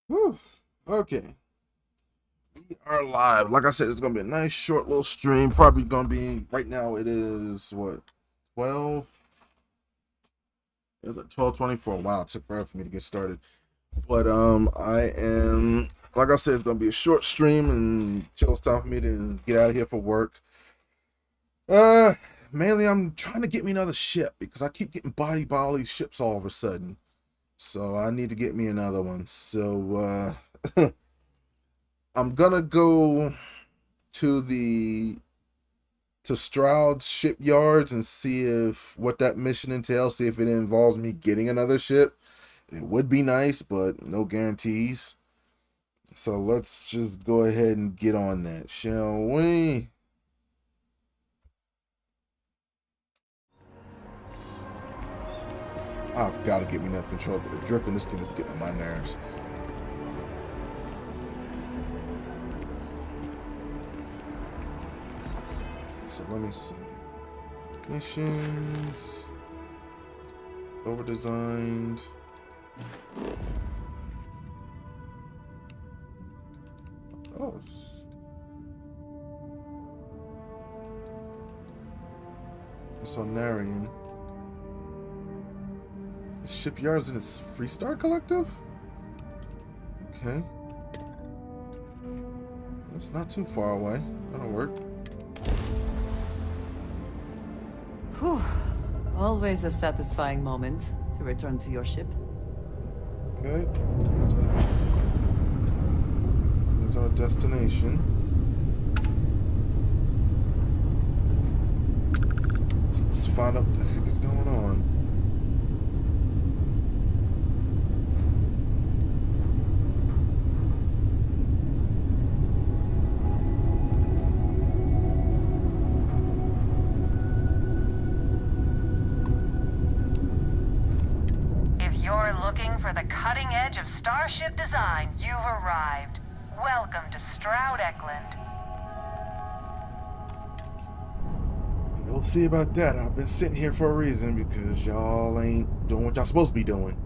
Whew. Okay. We are live. Like I said, it's gonna be a nice short little stream. Probably gonna be right now. It is what 12. It's at 12:24. Wow, it took forever for me to get started. But I am like I said, it's gonna be a short stream and chill time for me to get out of here for work. Uh, Mainly I'm trying to get me another ship because I keep getting bodied by all these ships all of a sudden. So I need to get me another one. So I'm gonna go to the to Stroud's shipyards and see if what that mission entails, see if it involves me getting another ship. It would be nice, but no guarantees. So let's just go ahead and get on that, shall we? I've got to get me enough control, but the drift in this thing is getting on my nerves. So let me see. Missions. Over designed. Oh. Sonarian. Shipyards in its Freestar Collective? Okay. That's not too far away. That'll work. Whew. Always a satisfying moment to return to your ship. Okay. Here's our destination. So let's find out what the heck is going on. For the cutting edge of starship design, you've arrived. Welcome to Stroud Eklund. We'll see about that. I've been sitting here for a reason because y'all ain't doing what y'all supposed to be doing.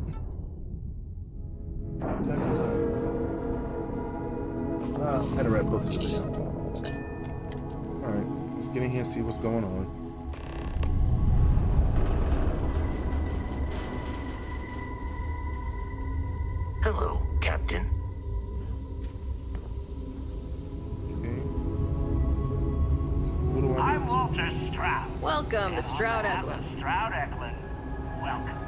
Had a red poster. Alright, let's get in here and see what's going on. Hello, Captain. Okay. So what do I I'm need to... Walter Stroud. Welcome to Stroud On behalf Eklund. of Stroud Eklund, welcome.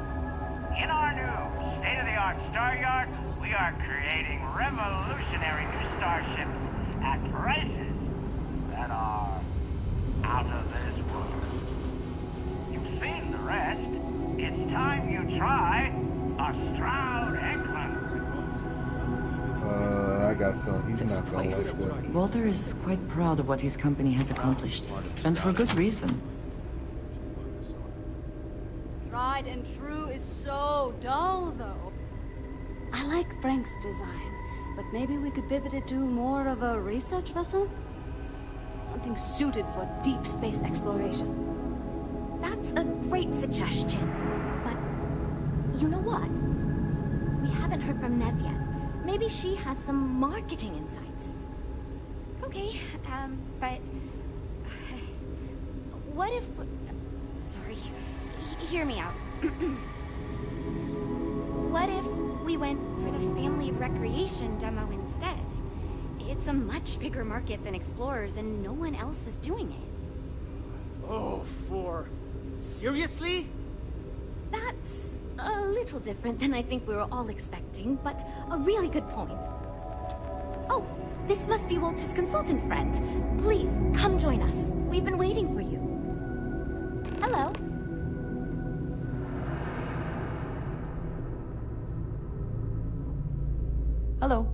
In our new state-of-the-art star yard, we are creating revolutionary new starships at prices that are out of this world. You've seen the rest. It's time you try a Stroud Eklund. I got a feeling he's not gonna like that. Walter is quite proud of what his company has accomplished, and for good reason. Tried and true is so dull, though. I like Frank's design, but maybe we could pivot it to more of a research vessel? Something suited for deep space exploration. That's a great suggestion, but you know what? We haven't heard from Nev yet. Maybe she has some marketing insights. Okay, but... what if... Sorry. Hear me out. What if we went for the family recreation demo instead? It's a much bigger market than Explorers, and no one else is doing it. Oh, seriously? That's a little different than I think we were all expecting, but a really good point. Oh, this must be Walter's consultant friend. Please, come join us. We've been waiting for you. Hello. Hello.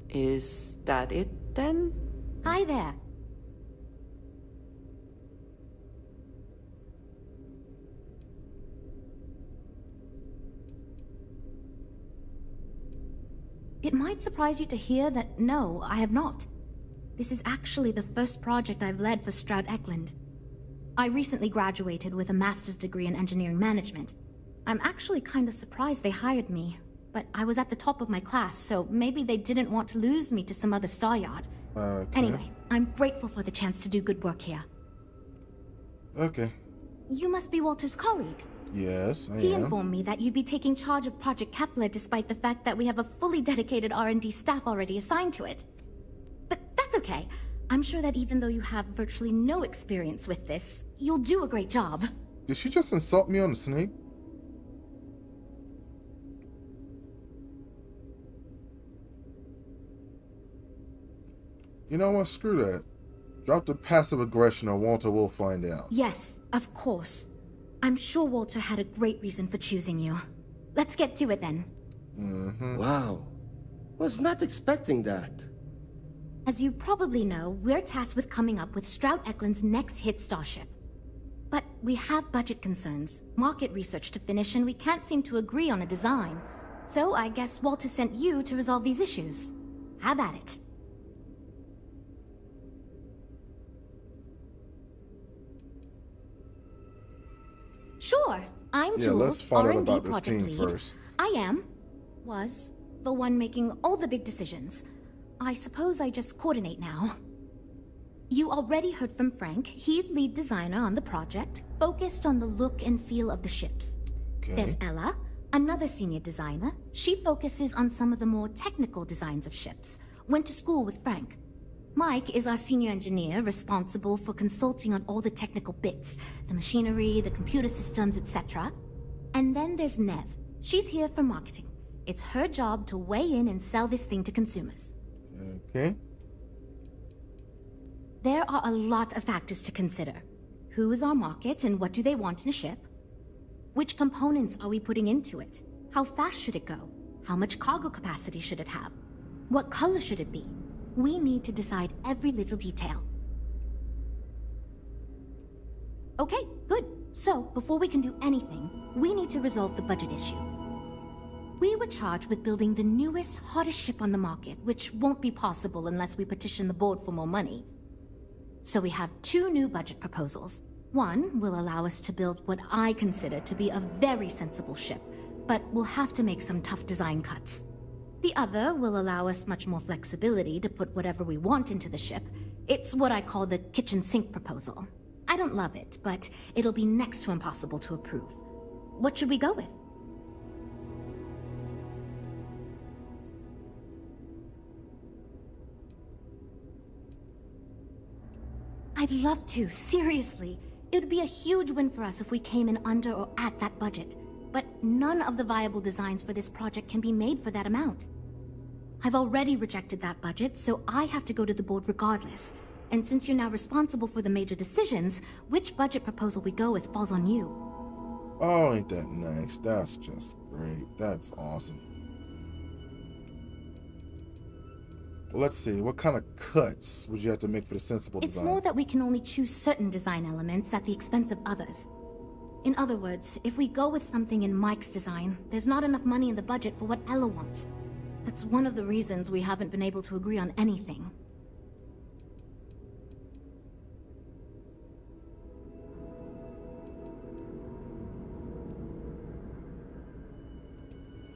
Is that it, then? Hi there. It might surprise you to hear that no, I have not. This is actually the first project I've led for Stroud Eklund. I recently graduated with a master's degree in engineering management. I'm actually kind of surprised they hired me, but I was at the top of my class, so maybe they didn't want to lose me to some other star yard. Okay. Anyway, I'm grateful for the chance to do good work here. Okay. You must be Walter's colleague. Yes, I He am. informed me that you'd be taking charge of Project Kepler despite the fact that we have a fully dedicated R&D staff already assigned to it. But that's okay. I'm sure that even though you have virtually no experience with this, you'll do a great job. Did she just insult me on the snake? You know what? Screw that. Drop the passive aggression or Walter will find out. Yes, of course. I'm sure Walter had a great reason for choosing you. Let's get to it then. Wow. Was not expecting that. As you probably know, we're tasked with coming up with Stroud Eklund's next hit starship. But we have budget concerns, market research to finish, and we can't seem to agree on a design. So I guess Walter sent you to resolve these issues. Have at it. Sure, I'm Yeah, Jules, let's find out R&D about this project team lead. first. I was the one making all the big decisions. I suppose I just coordinate now. You already heard from Frank. He's lead designer on the project, focused on the look and feel of the ships. Okay. There's Ella, another senior designer. She focuses on some of the more technical designs of ships. Went to school with Frank. Mike is our senior engineer, responsible for consulting on all the technical bits, the machinery, the computer systems, etc. And then there's Nev. She's here for marketing. It's her job to weigh in and sell this thing to consumers. Okay. There are a lot of factors to consider. Who is our market and what do they want in a ship? Which components are we putting into it? How fast should it go? How much cargo capacity should it have? What color should it be? We need to decide every little detail. Okay, good. So, before we can do anything, we need to resolve the budget issue. We were charged with building the newest, hottest ship on the market, which won't be possible unless we petition the board for more money. So we have two new budget proposals. One will allow us to build what I consider to be a very sensible ship, but we'll have to make some tough design cuts. The other will allow us much more flexibility to put whatever we want into the ship. It's what I call the kitchen sink proposal. I don't love it, but it'll be next to impossible to approve. What should we go with? I'd love to, seriously. It would be a huge win for us if we came in under or at that budget. But none of the viable designs for this project can be made for that amount. I've already rejected that budget, so I have to go to the board regardless. And since you're now responsible for the major decisions, which budget proposal we go with falls on you. Oh, ain't that nice? That's just great. That's awesome. Well, let's see. What kind of cuts would you have to make for the sensible It's design? more that we can only choose certain design elements at the expense of others. In other words, if we go with something in Mike's design, there's not enough money in the budget for what Ella wants. That's one of the reasons we haven't been able to agree on anything.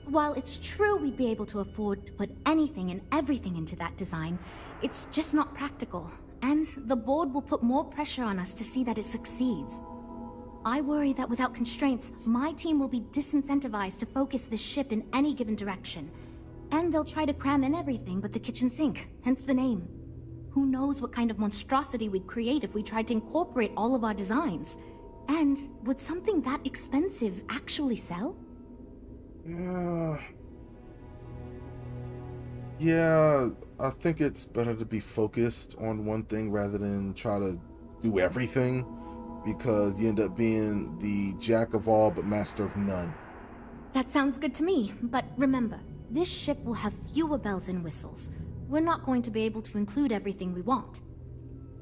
While it's true we'd be able to afford to put anything and everything into that design, it's just not practical, and the board will put more pressure on us to see that it succeeds. I worry that without constraints, my team will be disincentivized to focus this ship in any given direction, and they'll try to cram in everything but the kitchen sink, hence the name. Who knows what kind of monstrosity we'd create if we tried to incorporate all of our designs? And would something that expensive actually sell? Yeah, I think it's better to be focused on one thing rather than try to do everything, because you end up being the jack of all but master of none. That sounds good to me, but remember, this ship will have fewer bells and whistles. We're not going to be able to include everything we want.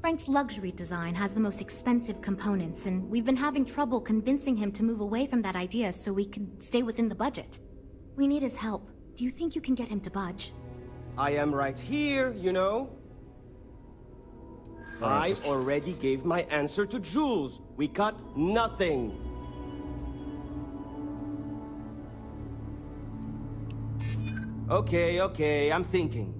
Frank's luxury design has the most expensive components, and we've been having trouble convincing him to move away from that idea so we could stay within the budget. We need his help. Do you think you can get him to budge? I am right here, you know. I already gave my answer to Jules. We got nothing. Okay, I'm thinking.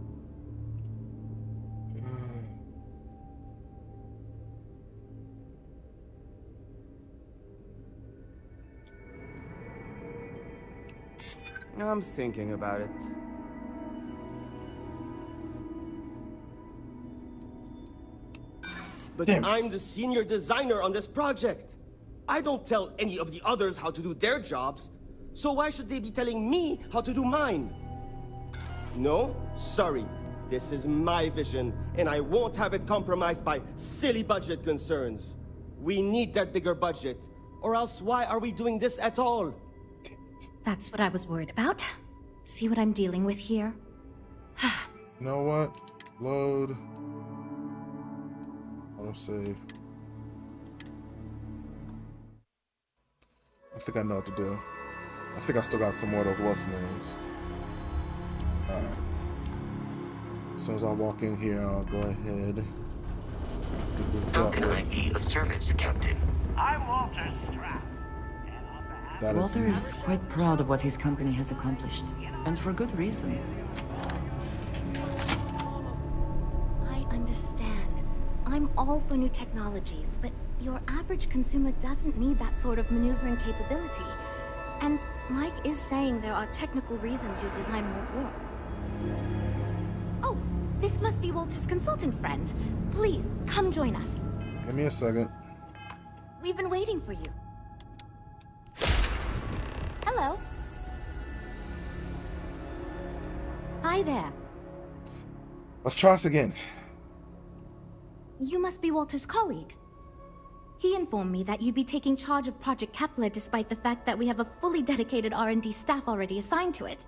I'm thinking about it. But Damn it. I'm the senior designer on this project. I don't tell any of the others how to do their jobs. So why should they be telling me how to do mine? No, sorry. This is my vision, and I won't have it compromised by silly budget concerns. We need that bigger budget, or else why are we doing this at all? That's what I was worried about. See what I'm dealing with here? You know what? Load. Autosave. I think I know what to do. I think I still got some more of those what's names. Alright. As soon as I walk in here, I'll go ahead. Get this How dealt can I with. be of service, Captain? I'm Walter Stroud. And on behalf That is Walter is quite proud of what his company has accomplished, and for good reason. I understand. I'm all for new technologies, but your average consumer doesn't need that sort of maneuvering capability. And Mike is saying there are technical reasons your design won't work. Oh, this must be Walter's consultant friend. Please, come join us. Give me a second. We've been waiting for you. Hello. Hi there. Let's try this again. You must be Walter's colleague. He informed me that you'd be taking charge of Project Kepler despite the fact that we have a fully dedicated R&D staff already assigned to it.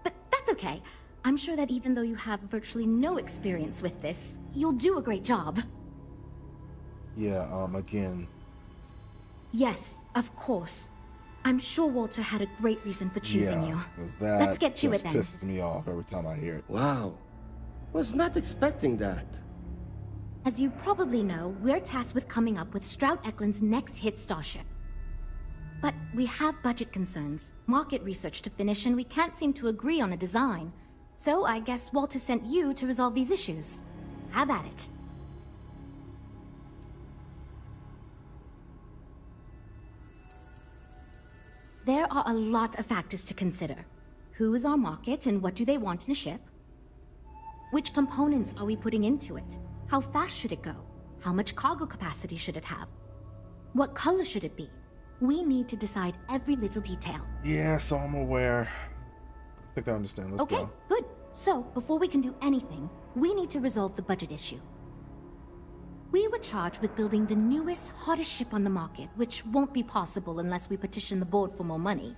But that's okay. I'm sure that even though you have virtually no experience with this, you'll do a great job. Yeah, again. Yes, of course. I'm sure Walter had a great reason for choosing Yeah, you. because that Let's get to just it then. pisses me off every time I hear it. Wow. Was not expecting that. As you probably know, we're tasked with coming up with Stroud Eklund's next hit starship. But we have budget concerns, market research to finish, and we can't seem to agree on a design. So I guess Walter sent you to resolve these issues. Have at it. There are a lot of factors to consider. Who is our market and what do they want in a ship? Which components are we putting into it? How fast should it go? How much cargo capacity should it have? What color should it be? We need to decide every little detail. Yeah, so I'm aware. I think I understand. Let's Okay, go. good. So, before we can do anything, we need to resolve the budget issue. We were charged with building the newest, hottest ship on the market, which won't be possible unless we petition the board for more money.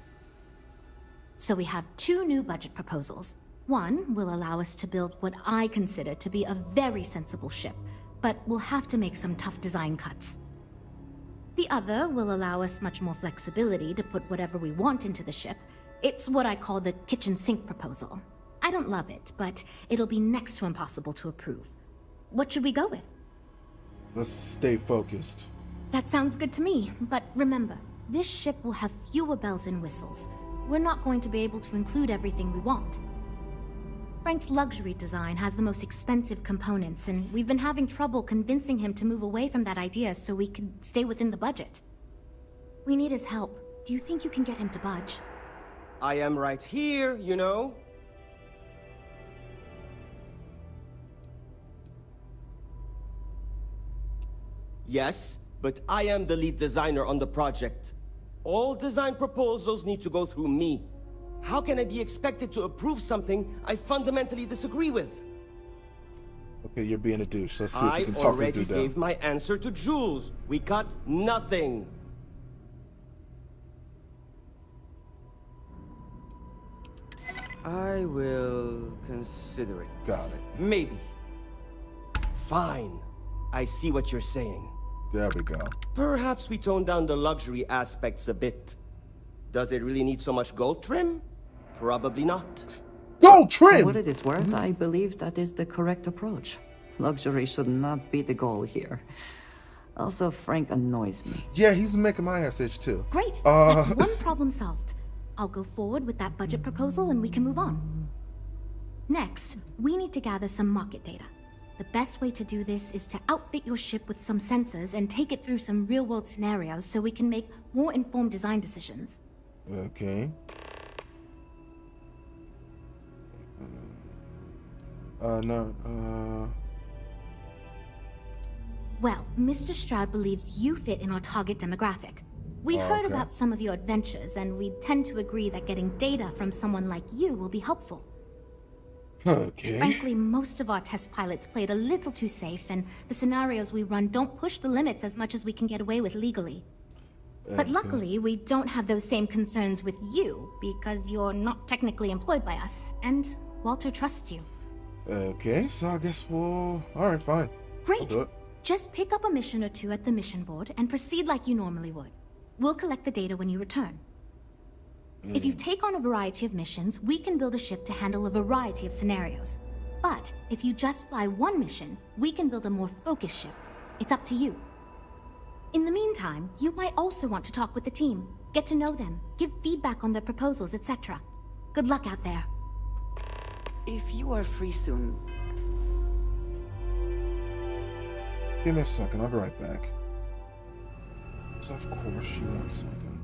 So we have two new budget proposals. One will allow us to build what I consider to be a very sensible ship, but we'll have to make some tough design cuts. The other will allow us much more flexibility to put whatever we want into the ship. It's what I call the kitchen sink proposal. I don't love it, but it'll be next to impossible to approve. What should we go with? Let's stay focused. That sounds good to me, but remember, this ship will have fewer bells and whistles. We're not going to be able to include everything we want. Frank's luxury design has the most expensive components, and we've been having trouble convincing him to move away from that idea so we can stay within the budget. We need his help. Do you think you can get him to budge? I am right here, you know? Yes, but I am the lead designer on the project. All design proposals need to go through me. How can I be expected to approve something I fundamentally disagree with? Okay, you're being a douche. Let's see if I we can talk to the already dude down. gave my answer to Jules. We got nothing. I will consider it. Got it. Maybe. Fine. I see what you're saying. There we go. Perhaps we tone down the luxury aspects a bit. Does it really need so much gold trim? Probably not. Go For trim! what it is worth, I believe that is the correct approach. Luxury should not be the goal here. Also, Frank annoys me. Yeah, he's making my ass itch too. Great! That's one problem solved. I'll go forward with that budget proposal and we can move on. Next, we need to gather some market data. The best way to do this is to outfit your ship with some sensors and take it through some real-world scenarios so we can make more informed design decisions. Okay. Well, Mr. Stroud believes you fit in our target demographic. We heard okay. about some of your adventures, and we tend to agree that getting data from someone like you will be helpful. Okay. Frankly, most of our test pilots played a little too safe, and the scenarios we run don't push the limits as much as we can get away with legally. But luckily, we don't have those same concerns with you, because you're not technically employed by us, and Walter trusts you. Okay, so I guess we'll... Alright, fine. Great! I'll do it. Just pick up a mission or two at the mission board and proceed like you normally would. We'll collect the data when you return. If you take on a variety of missions, we can build a ship to handle a variety of scenarios. But if you just fly one mission, we can build a more focused ship. It's up to you. In the meantime, you might also want to talk with the team, get to know them, give feedback on their proposals, etc. Good luck out there. If you are free soon, Give me a second, I'll be right back. So of course she wants something.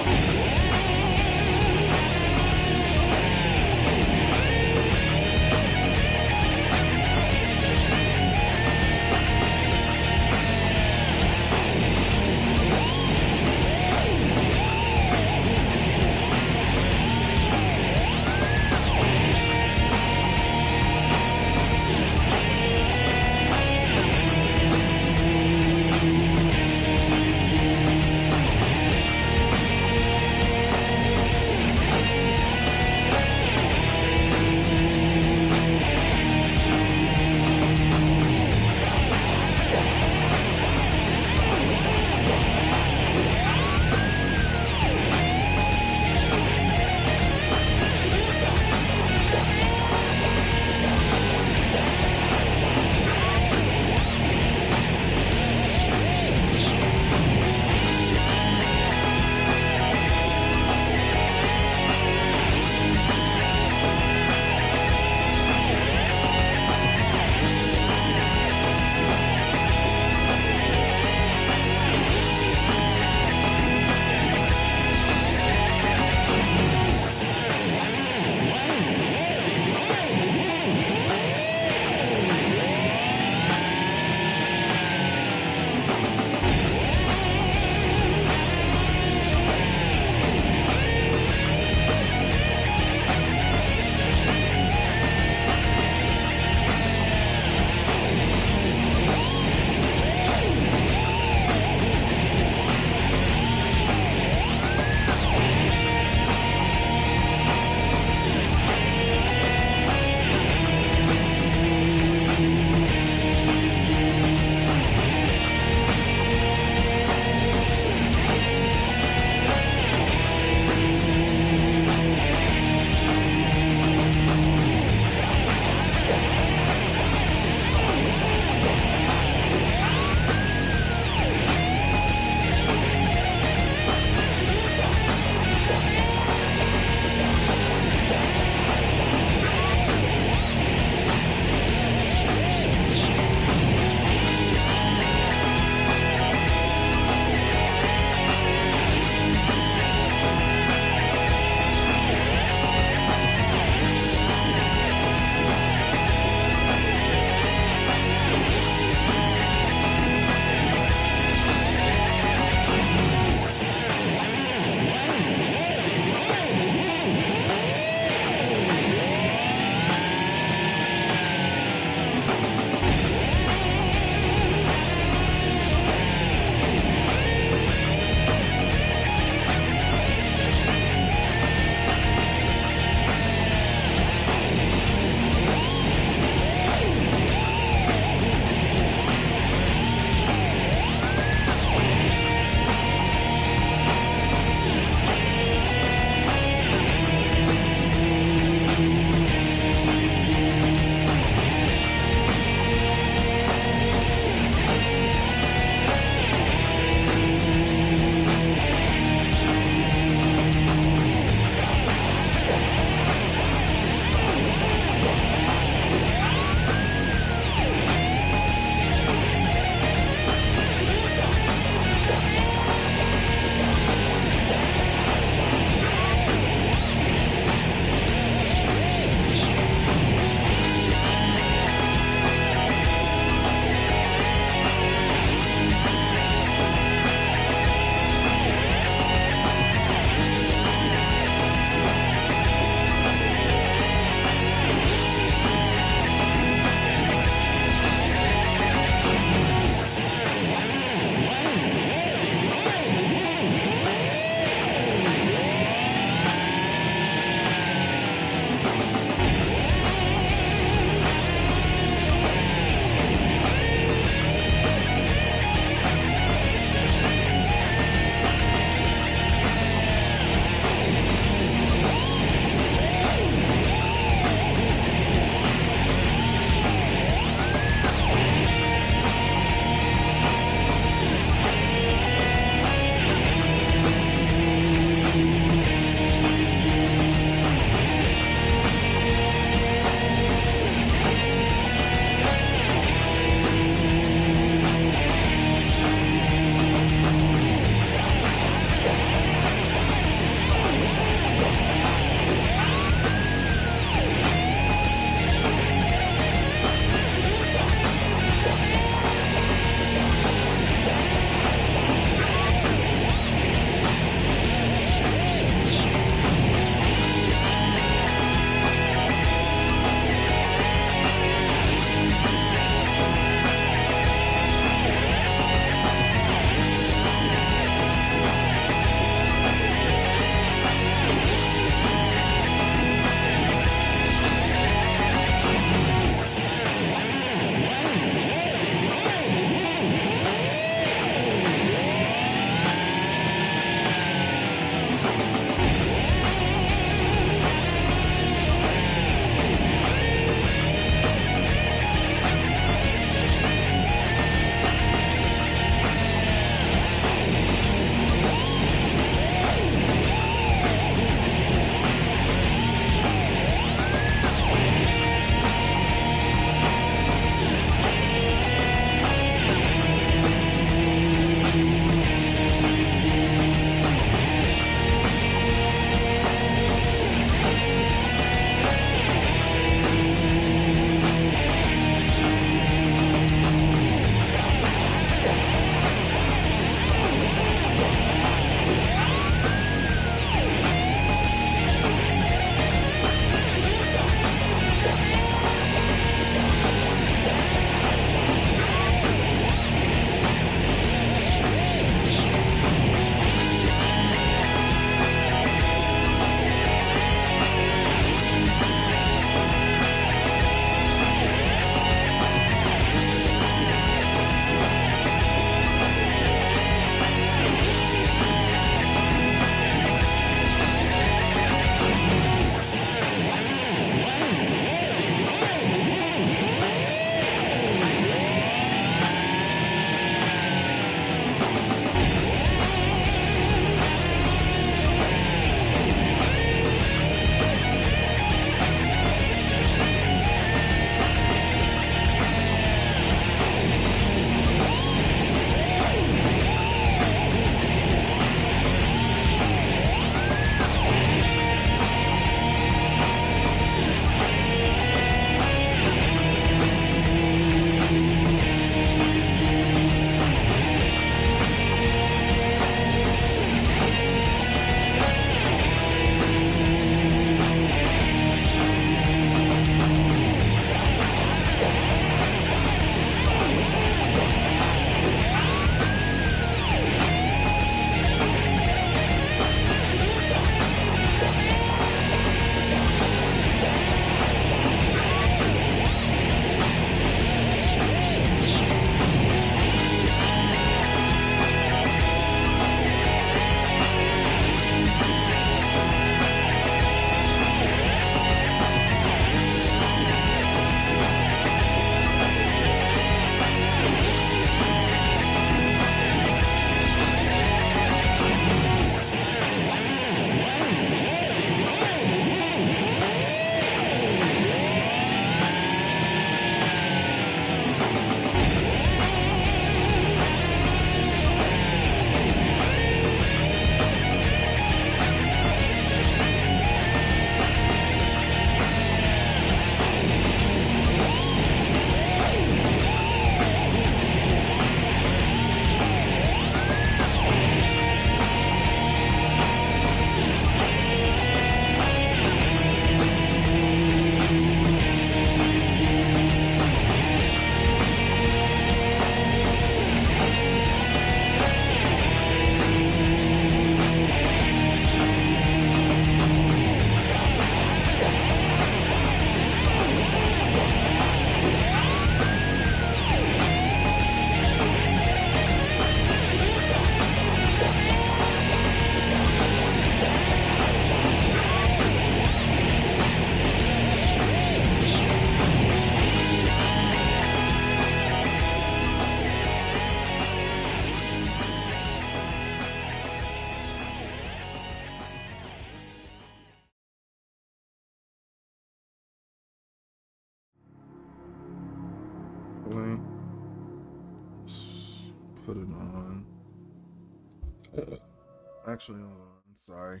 Actually, hold on. I'm sorry.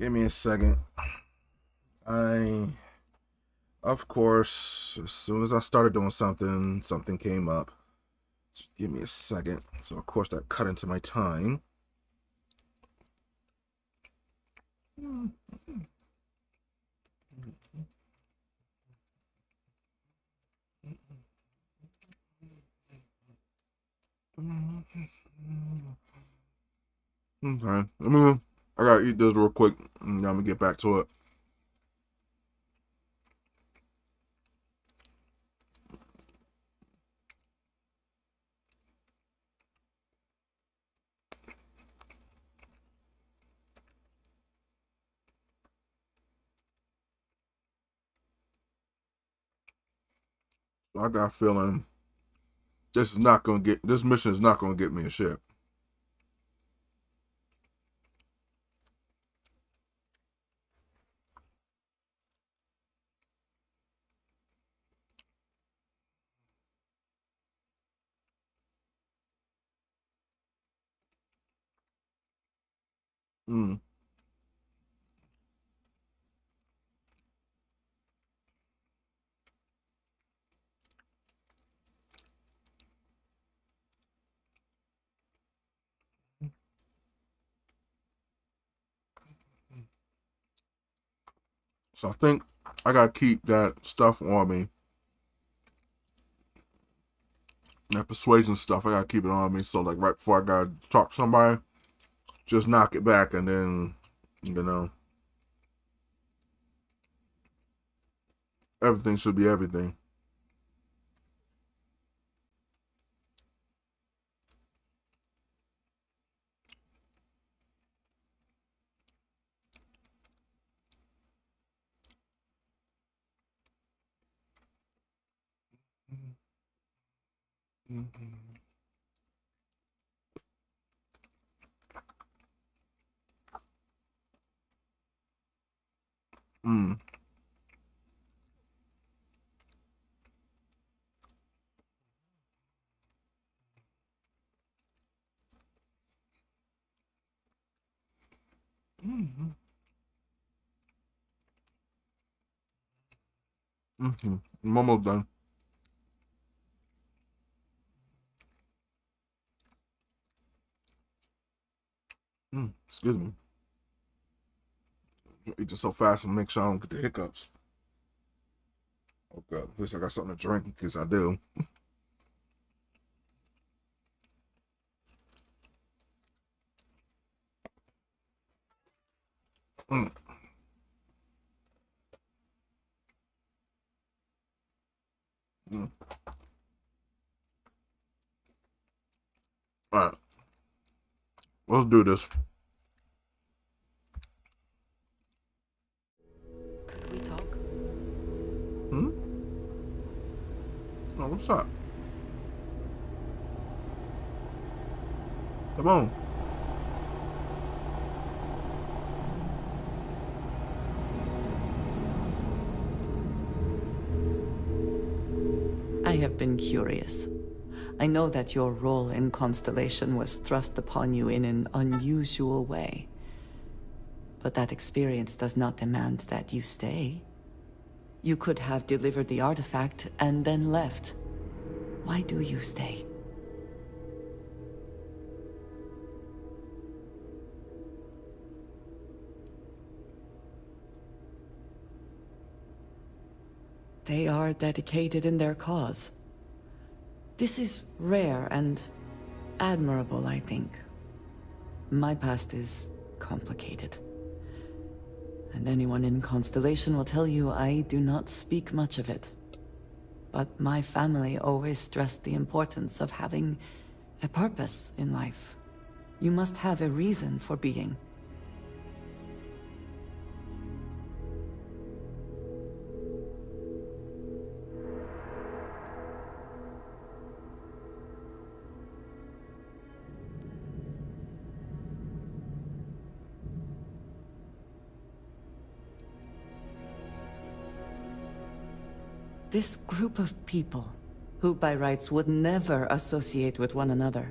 Give me a second. Of course, as soon as I started doing something, something came up. Just give me a second. So, of course, that cut into my time. Okay. I gotta eat this real quick, and then I'm gonna get back to it. I got a feeling this mission is not gonna get me a ship. Mm. So I think I gotta keep that stuff on me. That persuasion stuff, I gotta keep it on me. So like right before I gotta talk to somebody, just knock it back, and then everything should be everything. Mm. Mm-hmm. Mm-hmm. I'm almost done. Excuse me. Eat this so fast and make sure I don't get the hiccups. Oh God, at least I got something to drink in case I do. Mm. Mm. All right, let's do this. Could we talk? Oh, what's up? Come on. I have been curious. I know that your role in Constellation was thrust upon you in an unusual way. But that experience does not demand that you stay. You could have delivered the artifact and then left. Why do you stay? They are dedicated in their cause. This is rare and admirable, I think. My past is complicated. And anyone in Constellation will tell you I do not speak much of it. But my family always stressed the importance of having a purpose in life. You must have a reason for being. This group of people, who by rights would never associate with one another,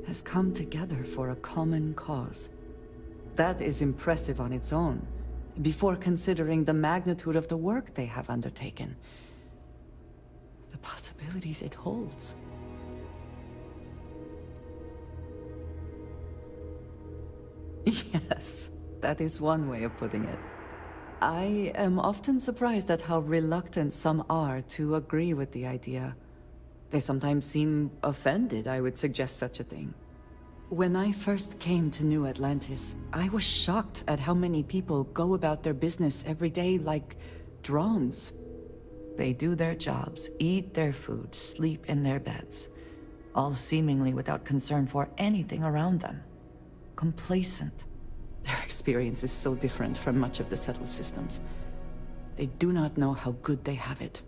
has come together for a common cause. That is impressive on its own, before considering the magnitude of the work they have undertaken. The possibilities it holds. Yes, that is one way of putting it. I am often surprised at how reluctant some are to agree with the idea. They sometimes seem offended I would suggest such a thing. When I first came to New Atlantis, I was shocked at how many people go about their business every day like drones. They do their jobs, eat their food, sleep in their beds, all seemingly without concern for anything around them. Complacent. Their experience is so different from much of the settled systems. They do not know how good they have it.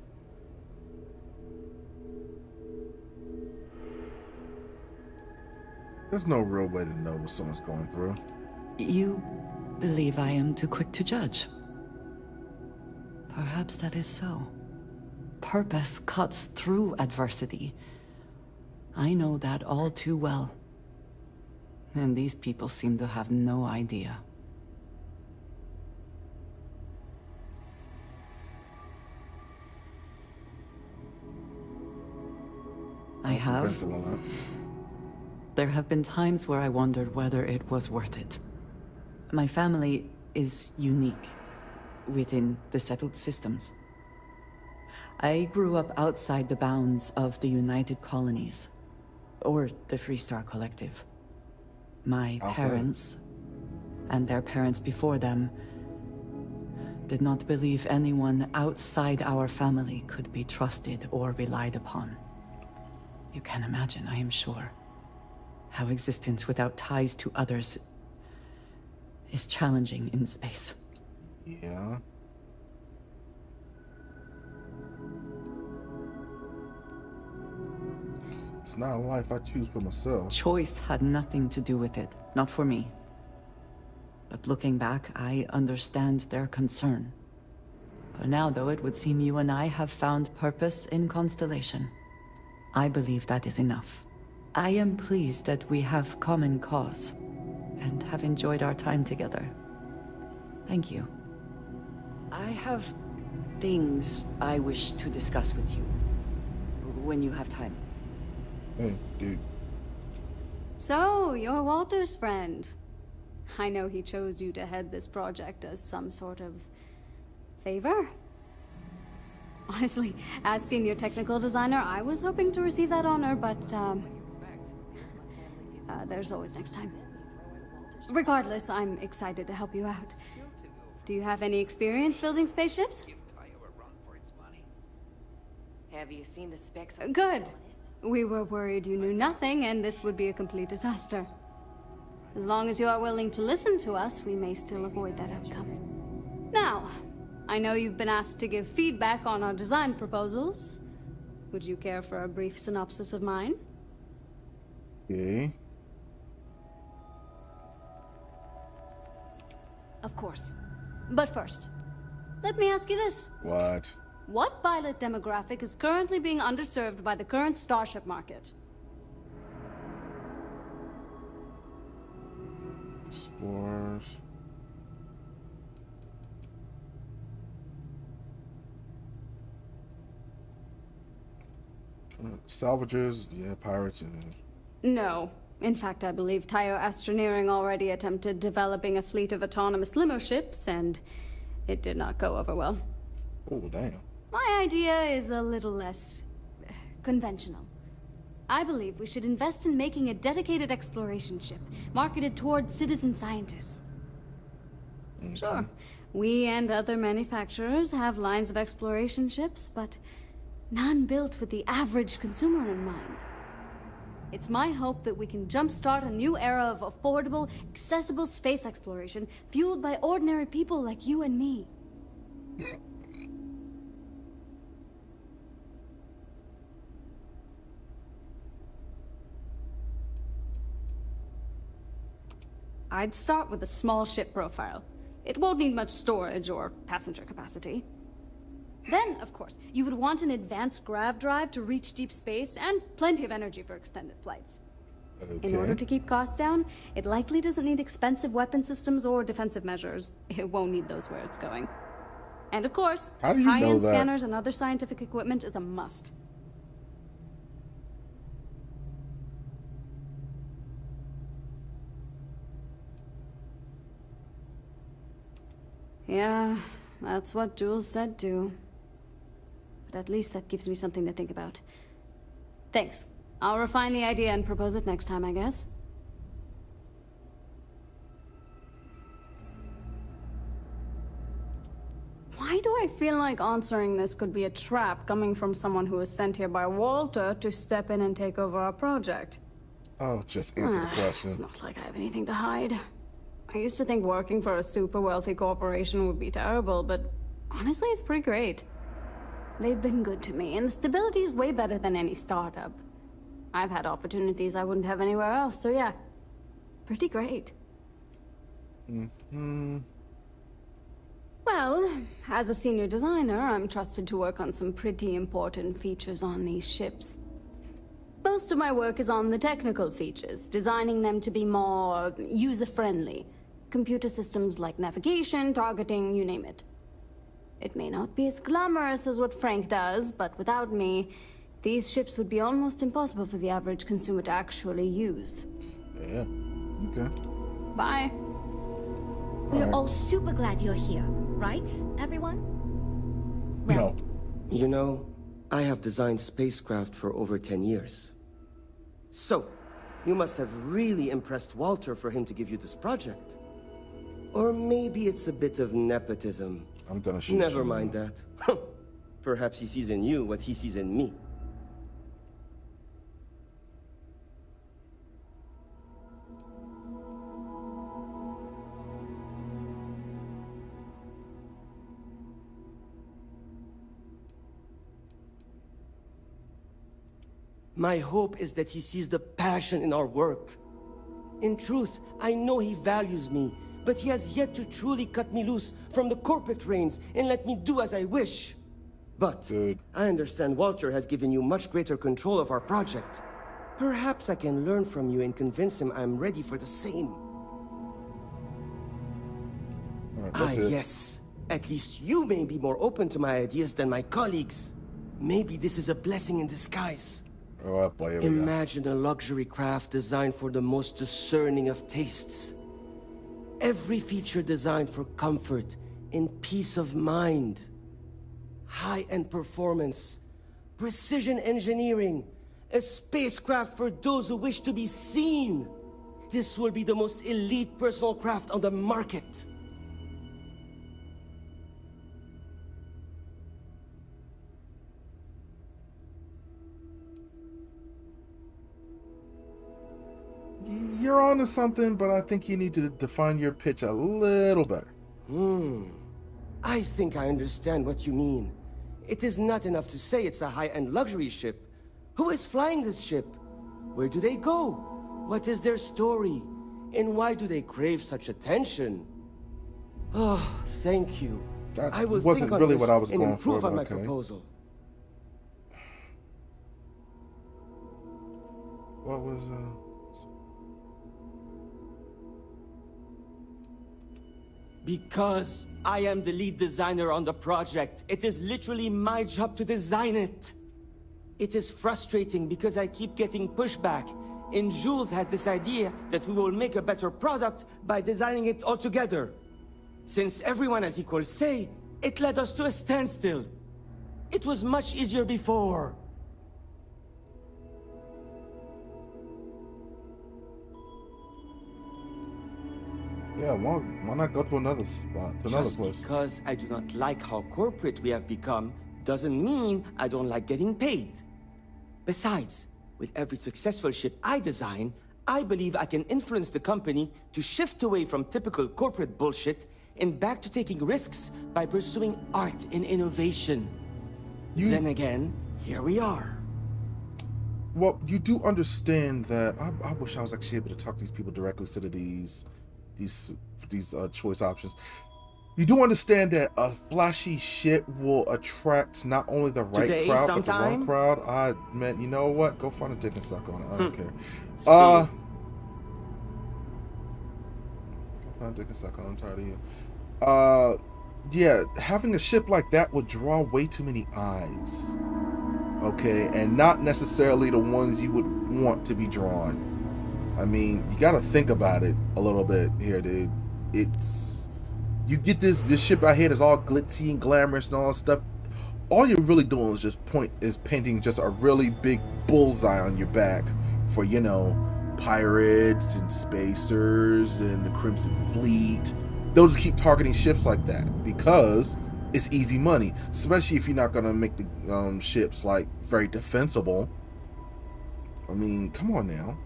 There's no real way to know what someone's going through. You believe I am too quick to judge. Perhaps that is so. Purpose cuts through adversity. I know that all too well. And these people seem to have no idea. I have. There have been times where I wondered whether it was worth it. My family is unique within the settled systems. I grew up outside the bounds of the United Colonies, or the Freestar Collective. My parents, and their parents before them, did not believe anyone outside our family could be trusted or relied upon. You can imagine, I am sure, how existence without ties to others is challenging in space. Yeah. It's not a life I choose for myself. Choice had nothing to do with it, not for me. But looking back, I understand their concern. For now, though, it would seem you and I have found purpose in Constellation. I believe that is enough. I am pleased that we have common cause, and have enjoyed our time together. Thank you. I have things I wish to discuss with you, when you have time. Hey, dude. So, you're Walter's friend. I know he chose you to head this project as some sort of favor. Honestly, as senior technical designer, I was hoping to receive that honor, but there's always next time. Regardless, I'm excited to help you out. Do you have any experience building spaceships? Have you seen the specs? Good. We were worried you knew nothing, and this would be a complete disaster. As long as you are willing to listen to us, we may still avoid that outcome. Now, I know you've been asked to give feedback on our design proposals. Would you care for a brief synopsis of mine? Okay. Of course. But first, let me ask you this. What? What pilot demographic is currently being underserved by the current starship market? Explorers. Salvagers, yeah, pirates and... No. In fact, I believe Tayo Astroneering already attempted developing a fleet of autonomous limo ships, and it did not go over well. Oh, damn. My idea is a little less conventional. I believe we should invest in making a dedicated exploration ship, marketed toward citizen scientists. Okay. Sure, we and other manufacturers have lines of exploration ships, but none built with the average consumer in mind. It's my hope that we can jumpstart a new era of affordable, accessible space exploration, fueled by ordinary people like you and me. I'd start with a small ship profile. It won't need much storage or passenger capacity. Then, of course, you would want an advanced grav drive to reach deep space and plenty of energy for extended flights. In order Okay. to keep costs down, it likely doesn't need expensive weapon systems or defensive measures. It won't need those where it's going. And of course, How do you know high-end that? scanners and other scientific equipment is a must. Yeah, that's what Jules said too. But at least that gives me something to think about. Thanks. I'll refine the idea and propose it next time, I guess. Why do I feel like answering this could be a trap coming from someone who was sent here by Walter to step in and take over our project? Oh, just answer the It's question. not like I have anything to hide. I used to think working for a super wealthy corporation would be terrible, but honestly, it's pretty great. They've been good to me, and the stability is way better than any startup. I've had opportunities I wouldn't have anywhere else, so yeah, pretty great. Well, as a senior designer, I'm trusted to work on some pretty important features on these ships. Most of my work is on the technical features, designing them to be more user-friendly. Computer systems like navigation, targeting, you name it. It may not be as glamorous as what Frank does, but without me, these ships would be almost impossible for the average consumer to actually use. Yeah. Okay. Bye. We're all super glad you're here, right, everyone? Well, No. You know, I have designed spacecraft for over 10 years. So, you must have really impressed Walter for him to give you this project. Or maybe it's a bit of nepotism. I'm gonna shoot Never you. mind that. Perhaps he sees in you what he sees in me. My hope is that he sees the passion in our work. In truth, I know he values me, but he has yet to truly cut me loose from the corporate reins and let me do as I wish. But Dude. I understand Walter has given you much greater control of our project. Perhaps I can learn from you and convince him I'm ready for the same. All right, that's it. Yes. At least you may be more open to my ideas than my colleagues. Maybe this is a blessing in disguise. Oh boy, here we go. Imagine a luxury craft designed for the most discerning of tastes. Every feature designed for comfort and peace of mind. High-end performance, precision engineering, a spacecraft for those who wish to be seen. This will be the most elite personal craft on the market. You're on to something, but I think you need to define your pitch a little better. I think I understand what you mean. It is not enough to say it's a high-end luxury ship. Who is flying this ship? Where do they go? What is their story? And why do they crave such attention? Oh, thank you. That I will wasn't think on really this what I was and going improve for, on my but okay. proposal. What was Because I am the lead designer on the project. It is literally my job to design it. It is frustrating because I keep getting pushback. And Jules has this idea that we will make a better product by designing it all together. Since everyone has equal say, it led us to a standstill. It was much easier before. Yeah, why not go to another spot, to another Just place? because I do not like how corporate we have become doesn't mean I don't like getting paid. Besides, with every successful ship I design, I believe I can influence the company to shift away from typical corporate bullshit and back to taking risks by pursuing art and innovation. Then again, here we are. Well, you do understand that I wish I was actually able to talk to these people directly instead of these choice options. You do understand that a flashy ship will attract not only the right Today, crowd, but the wrong sometime? crowd. I meant, you know what? Go find a dick and suck on it. I don't care. See Go you. find a dick and suck on it. I'm tired of you. Yeah, having a ship like that would draw way too many eyes. Okay, and not necessarily the ones you would want to be drawn. I mean, you got to think about it a little bit here, dude. It's, you get this ship out here that's all glitzy and glamorous and all that stuff. All you're really doing is just painting just a really big bullseye on your back for, you know, pirates and spacers and the Crimson Fleet. They'll just keep targeting ships like that because it's easy money, especially if you're not gonna make the ships like very defensible. I mean, come on now,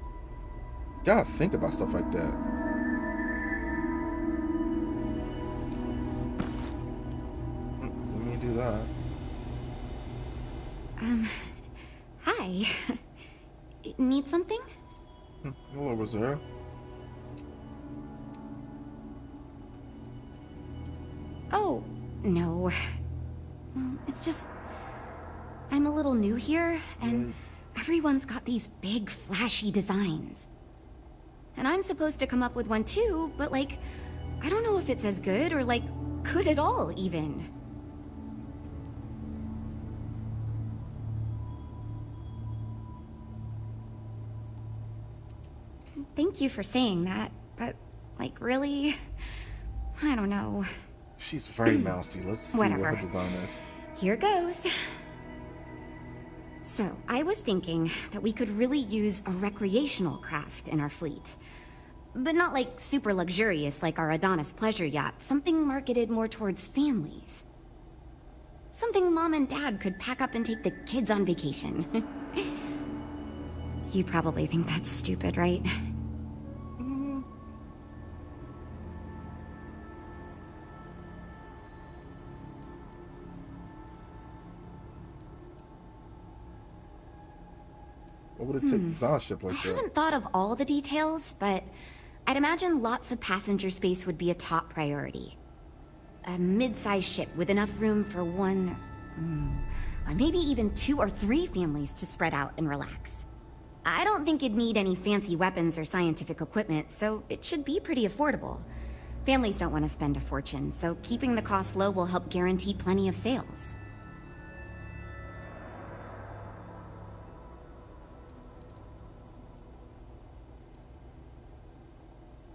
you gotta think about stuff like that. Let me do that. Hi. Need something? Hello, Rosario. Oh, no. Well, it's just... I'm a little new here, and everyone's got these big, flashy designs. And I'm supposed to come up with one too, but like, I don't know if it's as good or like, good at all, even. Thank you for saying that, but like, really? I don't know. She's very mousy. Let's see Whatever. what her design is. Here goes. So, I was thinking that we could really use a recreational craft in our fleet. But not like super luxurious like our Adonis pleasure yacht. Something marketed more towards families. Something Mom and Dad could pack up and take the kids on vacation. You probably think that's stupid, right? What would it take to design a ship like I that? haven't thought of all the details, but I'd imagine lots of passenger space would be a top priority. A mid-sized ship with enough room for one, or maybe even 2 or 3 families to spread out and relax. I don't think it'd need any fancy weapons or scientific equipment, so it should be pretty affordable. Families don't want to spend a fortune, so keeping the cost low will help guarantee plenty of sales.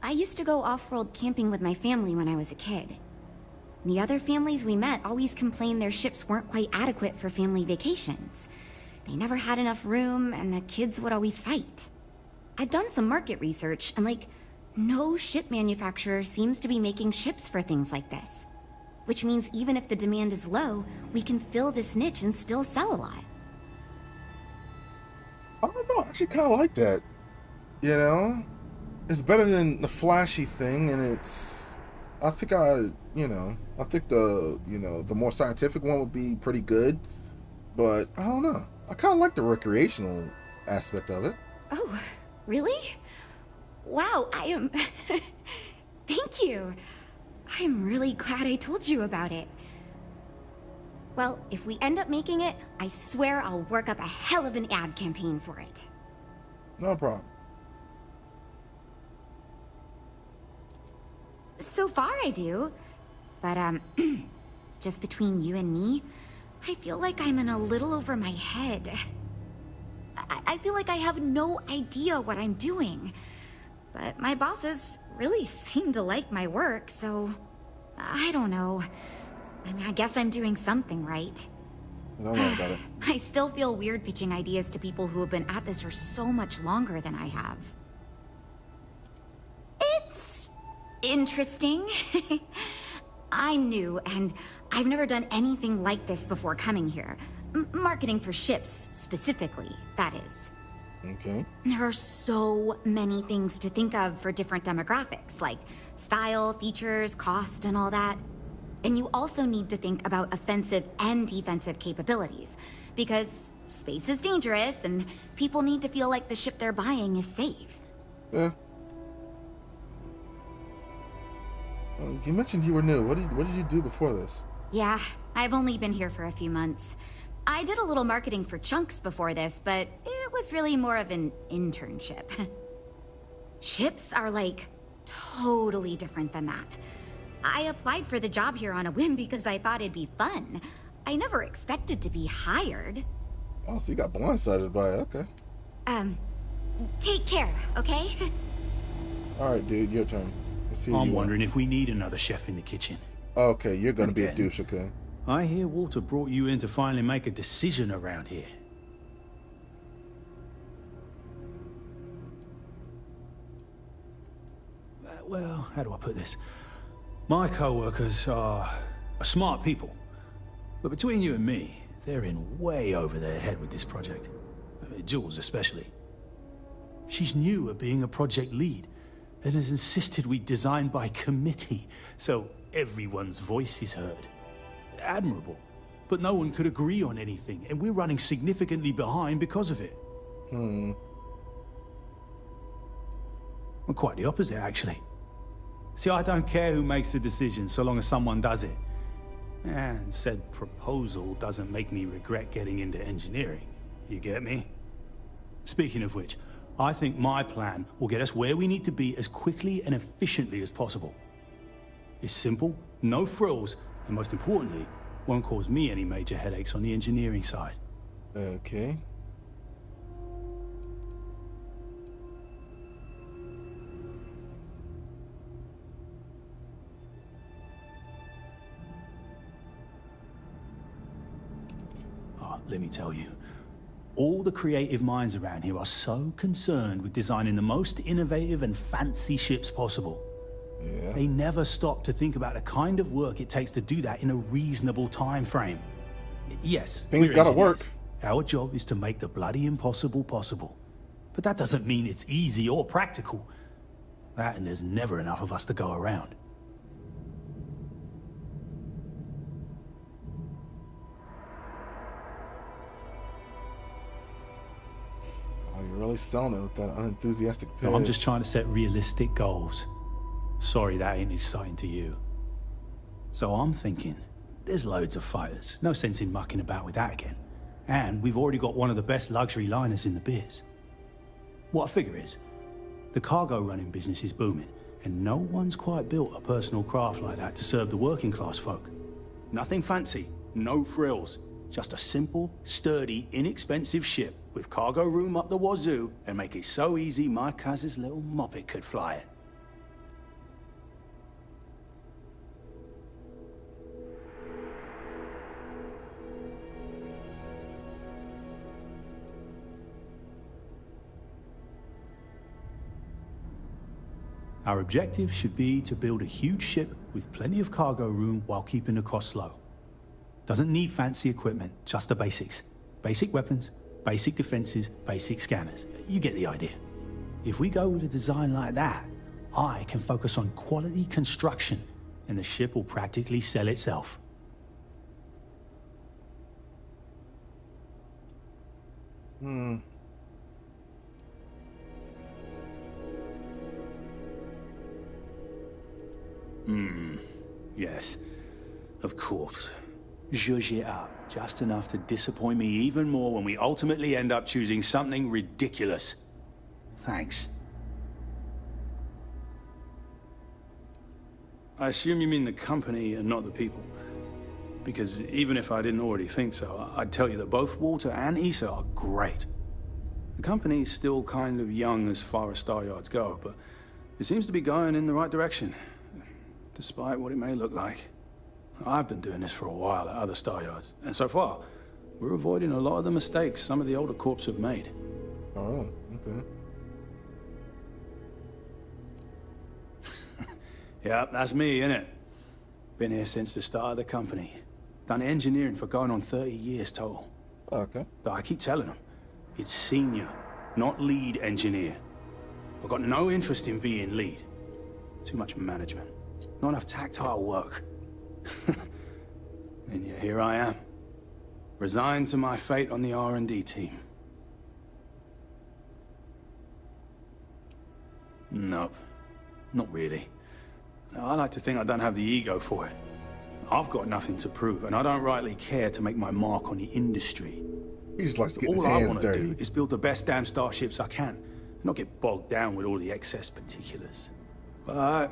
I used to go off-world camping with my family when I was a kid. The other families we met always complained their ships weren't quite adequate for family vacations. They never had enough room, and the kids would always fight. I've done some market research, and like, no ship manufacturer seems to be making ships for things like this. Which means even if the demand is low, we can fill this niche and still sell a lot. I don't know. I actually kind of like that. You know? It's better than the flashy thing, and it's... I think the more scientific one would be pretty good. But, I don't know. I kind of like the recreational aspect of it. Oh, really? Wow, I am... Thank you. I'm really glad I told you about it. Well, if we end up making it, I swear I'll work up a hell of an ad campaign for it. No problem. So far I do. But, just between you and me, I feel like I'm in a little over my head. I feel like I have no idea what I'm doing. But my bosses really seem to like my work, so... I don't know. I mean, I guess I'm doing something right. I don't know about it. I still feel weird pitching ideas to people who have been at this for so much longer than I have. It's... interesting. I'm new, and I've never done anything like this before coming here. Marketing for ships, specifically, that is. Okay. There are so many things to think of for different demographics, like style, features, cost, and all that. And you also need to think about offensive and defensive capabilities, because space is dangerous, and people need to feel like the ship they're buying is safe. Yeah. You mentioned you were new. What did you do before this? Yeah, I've only been here for a few months. I did a little marketing for Chunks before this, but it was really more of an internship. Ships are like totally different than that. I applied for the job here on a whim because I thought it'd be fun. I never expected to be hired. Oh, so you got blindsided by it. Okay. Take care, okay? All right, dude, your turn. Let's see. I'm wondering if we need another chef in the kitchen. Okay, you're gonna be a Again. douche, okay? I hear Walter brought you in to finally make a decision around here. Well, how do I put this? My co-workers are smart people. But between you and me, they're in way over their head with this project. Jules especially. She's new at being a project lead and has insisted we design by committee, so everyone's voice is heard. Admirable. But no one could agree on anything, and we're running significantly behind because of it. Well, quite the opposite, actually. See, I don't care who makes the decision, so long as someone does it. And said proposal doesn't make me regret getting into engineering. You get me? Speaking of which, I think my plan will get us where we need to be as quickly and efficiently as possible. It's simple, no frills, and most importantly, won't cause me any major headaches on the engineering side. Okay. Let me tell you, all the creative minds around here are so concerned with designing the most innovative and fancy ships possible. Yeah. They never stop to think about the kind of work it takes to do that in a reasonable time frame. Yes, Things we're gotta engineers. work. Our job is to make the bloody impossible possible. But that doesn't mean it's easy or practical. That and there's never enough of us to go around. Oh, you're really selling it with that unenthusiastic pig. No, I'm just trying to set realistic goals. Sorry that ain't exciting to you. So I'm thinking, there's loads of fighters. No sense in mucking about with that again. And we've already got one of the best luxury liners in the biz. What I figure is, the cargo running business is booming, and no one's quite built a personal craft like that to serve the working class folk. Nothing fancy, no frills, just a simple, sturdy, inexpensive ship with cargo room up the wazoo and make it so easy my cousin's little moppet could fly it. Our objective should be to build a huge ship with plenty of cargo room while keeping the costs low. Doesn't need fancy equipment, just the basics. Basic weapons, basic defenses, basic scanners. You get the idea. If we go with a design like that, I can focus on quality construction, and the ship will practically sell itself. Yes, of course. Zhuzh it up, just enough to disappoint me even more when we ultimately end up choosing something ridiculous. Thanks. I assume you mean the company and not the people. Because even if I didn't already think so, I'd tell you that both Walter and Issa are great. The company's still kind of young as far as Star Yards go, but it seems to be going in the right direction. Despite what it may look like. I've been doing this for a while at other Star Yards, and so far, we're avoiding a lot of the mistakes some of the older corps have made. Oh, okay. Yeah, that's me, innit? Been here since the start of the company. Done engineering for going on 30 years total. Okay. But I keep telling them, it's senior, not lead engineer. I've got no interest in being lead. Too much management. Not enough tactile work. And yet here I am, resigned to my fate on the R&D team. Nope, not really. Now, I like to think I don't have the ego for it. I've got nothing to prove, and I don't rightly care to make my mark on the industry. He just likes to get his All I hands want to dirty. do is build the best damn starships I can, not get bogged down with all the excess particulars. But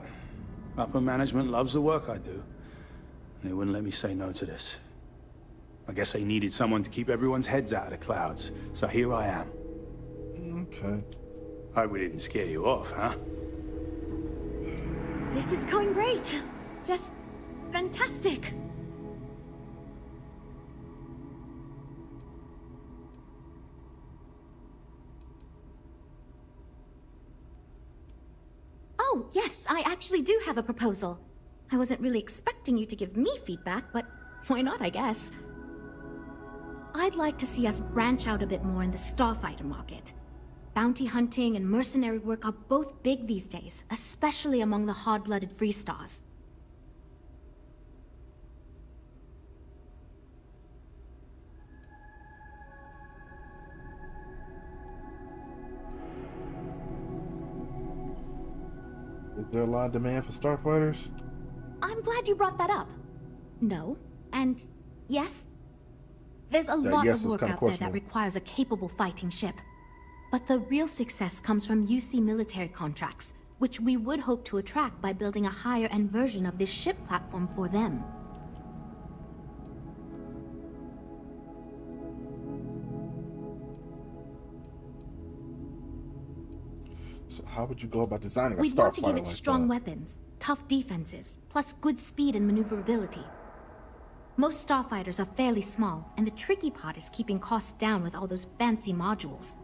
upper management loves the work I do, and they wouldn't let me say no to this. I guess they needed someone to keep everyone's heads out of the clouds, so here I am. Okay. Hope we didn't scare you off, huh? This is going great. Just fantastic. Oh, yes, I actually do have a proposal. I wasn't really expecting you to give me feedback, but why not, I guess. I'd like to see us branch out a bit more in the starfighter market. Bounty hunting and mercenary work are both big these days, especially among the hard-blooded Freestars. Is there a lot of demand for starfighters? I'm glad you brought that up. No, and yes. There's a lot yes of was work kinda out there that questionable. requires a capable fighting ship. But the real success comes from UC military contracts, which we would hope to attract by building a higher-end version of this ship platform for them. So how would you go about designing a We'd want to starfighter give like it strong that? weapons, tough defenses, plus good speed and maneuverability. Most starfighters are fairly small, and the tricky part is keeping costs down with all those fancy modules.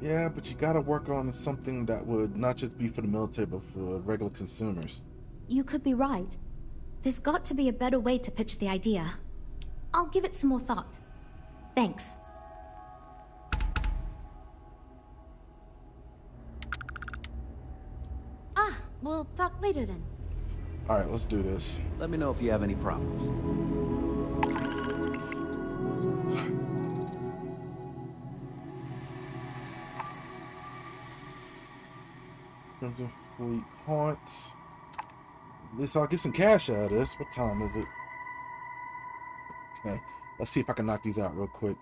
Yeah, but you gotta work on something that would not just be for the military, but for regular consumers. You could be right. There's got to be a better way to pitch the idea. I'll give it some more thought. Thanks. Ah, we'll talk later then. Alright, let's do this. Let me know if you have any problems. Crimson Fleet Haunt. At least I'll get some cash out of this. What time is it? Okay, let's see if I can knock these out real quick.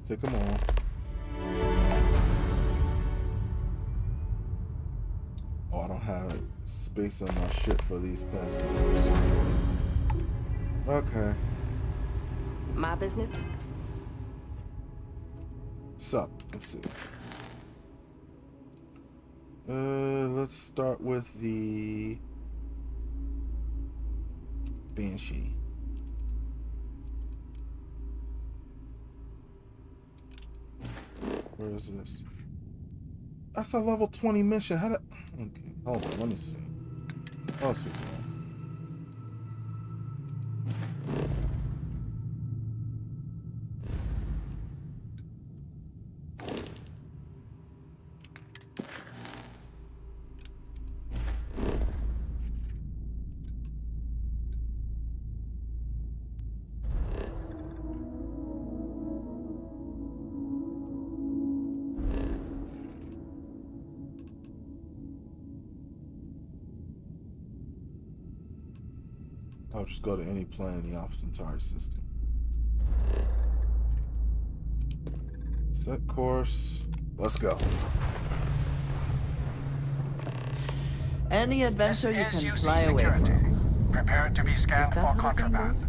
Take them all. Oh, I don't have space on my ship for these passengers. Okay. My business? Sup? Let's see. Let's start with the Banshee. Where is this? That's a level 20 mission. How did... Okay, hold on, let me see. Oh, sweet. I'll just go to any planet in the Alpha Centauri system. Set course. Let's go. Any adventure you This can is UC fly away security. from. Prepare to be Is scanned that for how the saying contraband.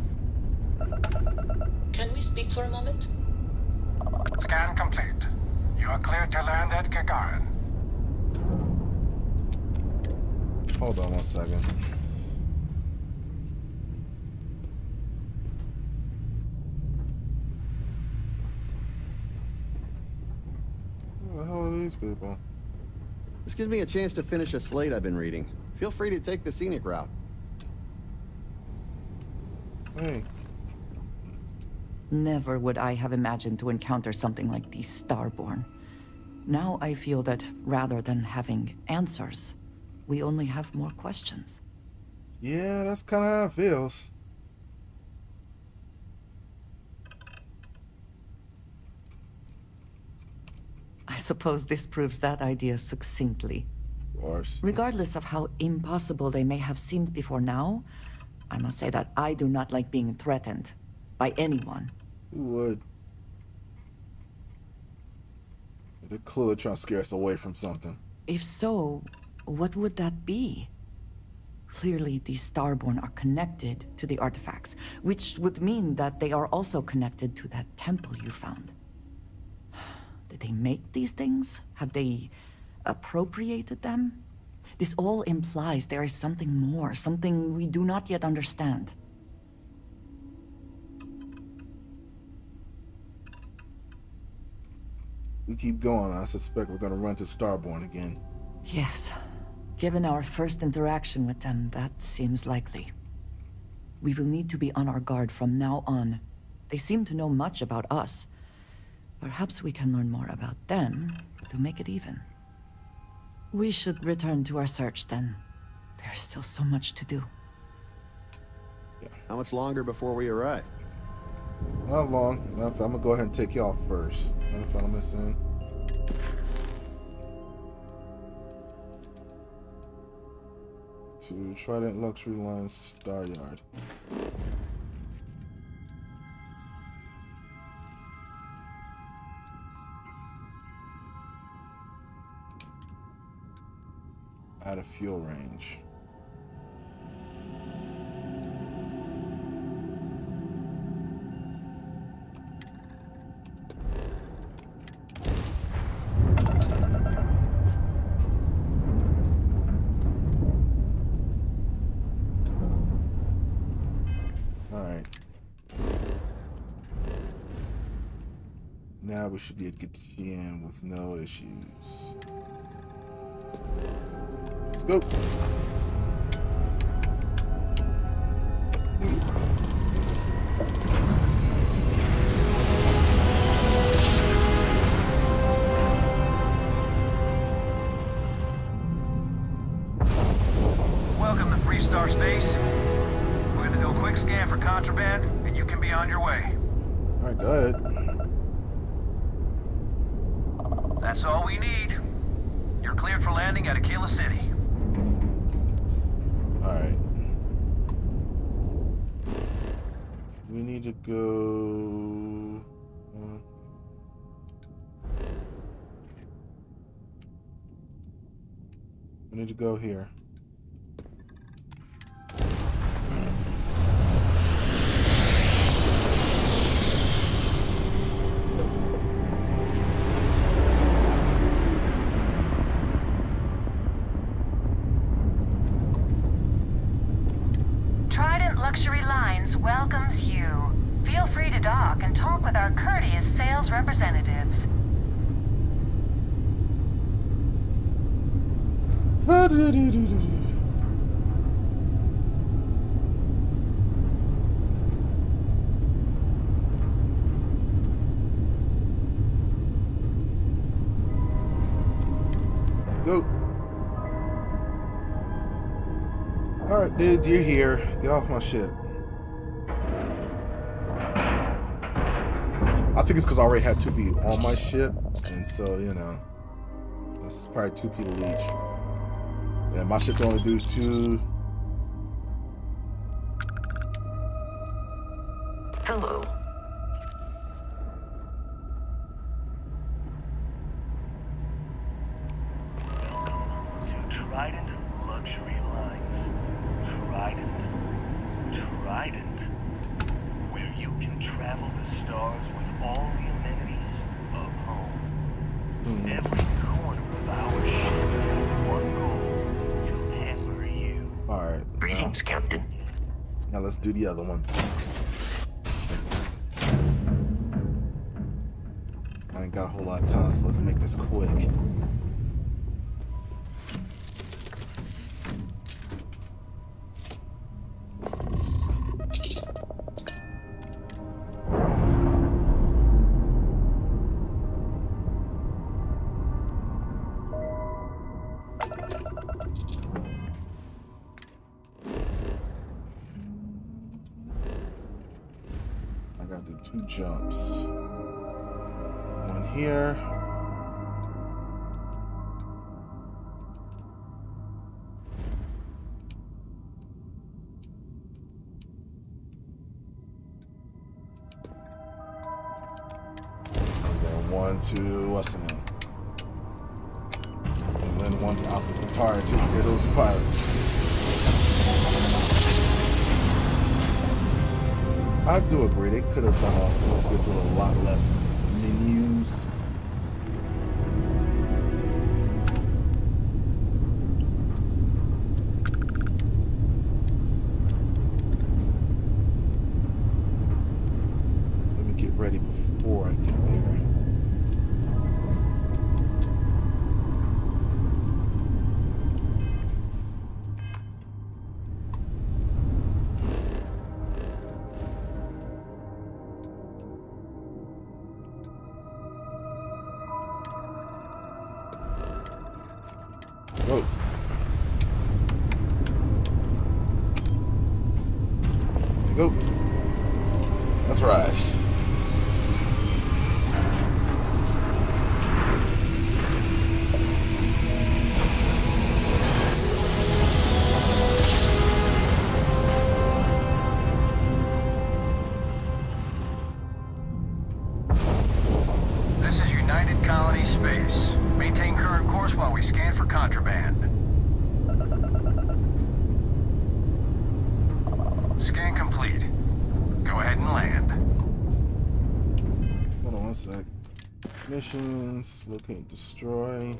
goes? Can we speak for a moment? Scan complete. You are cleared to land at Gagarin. Hold on 1 second. Who the hell are these people? This gives me a chance to finish a slate I've been reading. Feel free to take the scenic route. Hey. Never would I have imagined to encounter something like these Starborn. Now I feel that rather than having answers, we only have more questions. Yeah, that's kind of how it feels. I suppose this proves that idea succinctly. Of course. Regardless of how impossible they may have seemed before now, I must say that I do not like being threatened by anyone. Who would? They're clearly trying to scare us away from something. If so, what would that be? Clearly, these Starborn are connected to the artifacts, which would mean that they are also connected to that temple you found. Did they make these things? Have they appropriated them? This all implies there is something more, something we do not yet understand. We keep going, I suspect we're gonna run to Starborn again. Yes. Given our first interaction with them, that seems likely. We will need to be on our guard from now on. They seem to know much about us. Perhaps we can learn more about them to make it even. We should return to our search then. There's still so much to do. Yeah. How much longer before we arrive? Not long. I'm gonna go ahead and take y'all first. Another fellow missing. To Trident Luxury Line Star Yard. Out of fuel range. Now we should be able to get to the end with no issues. Let's go. Welcome to Freestar Space. We're gonna do a quick scan for contraband, and you can be on your way. All right, go ahead. That's all we need. You're cleared for landing at Aquila City. Alright. We need to go... we need to go here. Luxury Lines welcomes you. Feel free to dock and talk with our courteous sales representatives. Go. Alright, dudes, you're here. Get off my ship. I think it's because I already had 2 people on my ship, and so, you know, that's probably 2 people each. Yeah, my ship can only do 2. Hello. Welcome to Trident Luxury Lines. Trident, where you can travel the stars with all the amenities of home. Every corner of our ships has one goal: to pamper you. Alright. Greetings, Captain. Now let's do the other one. I ain't got a whole lot of time, so let's make this quick. 2 jumps. One here. And then 1 to what's the name? And then 1 to Alpha Centauri to get those pirates. I do agree, they could have done this with a lot less menus. Let me get ready before I get there. Go. Go. That's right. This is United Colony Space. Maintain current course while we scan for contraband. Scan complete. Go ahead and land. Hold on one sec. Missions, locate, destroy.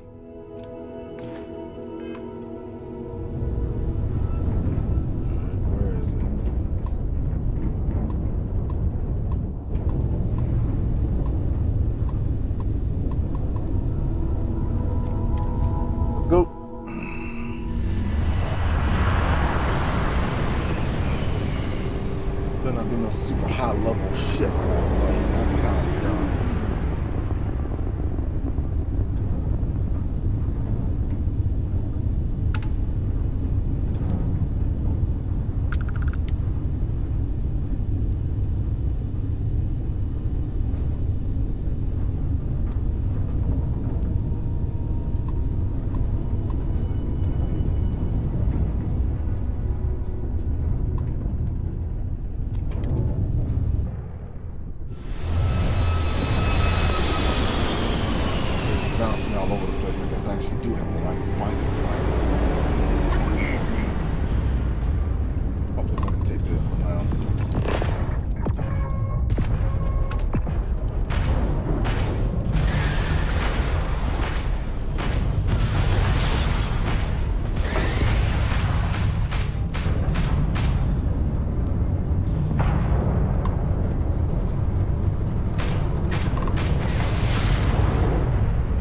Alright, where is it? Let's go. Better not be no super high level shit I gotta fight. That'd be kind of dumb. Bouncing all over the place. I guess I actually do have to like find it. Oh, please, I can take this clown.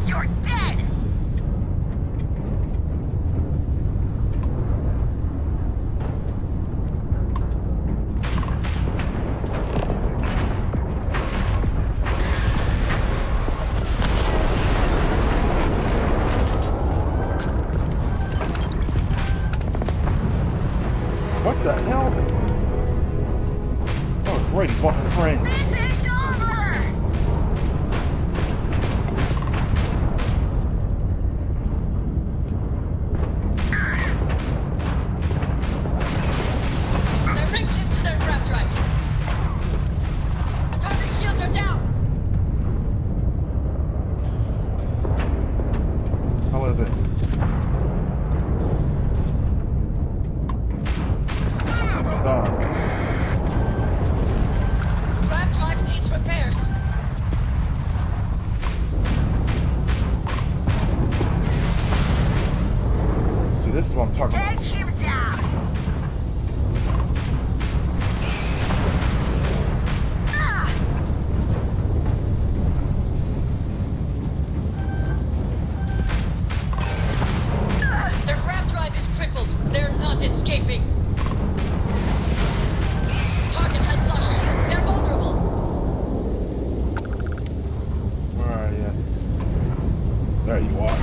You're dead! What the hell? Oh, great, he bought friends. It's over! Direct hit to their grab drive. The target shields are down. How is it? Done. Grab drive needs repairs. See, this is what I'm talking about. Take him down! Ah! Their grab drive is crippled. They're not escaping. Target has lost shield. They're vulnerable. Where are you? There you are.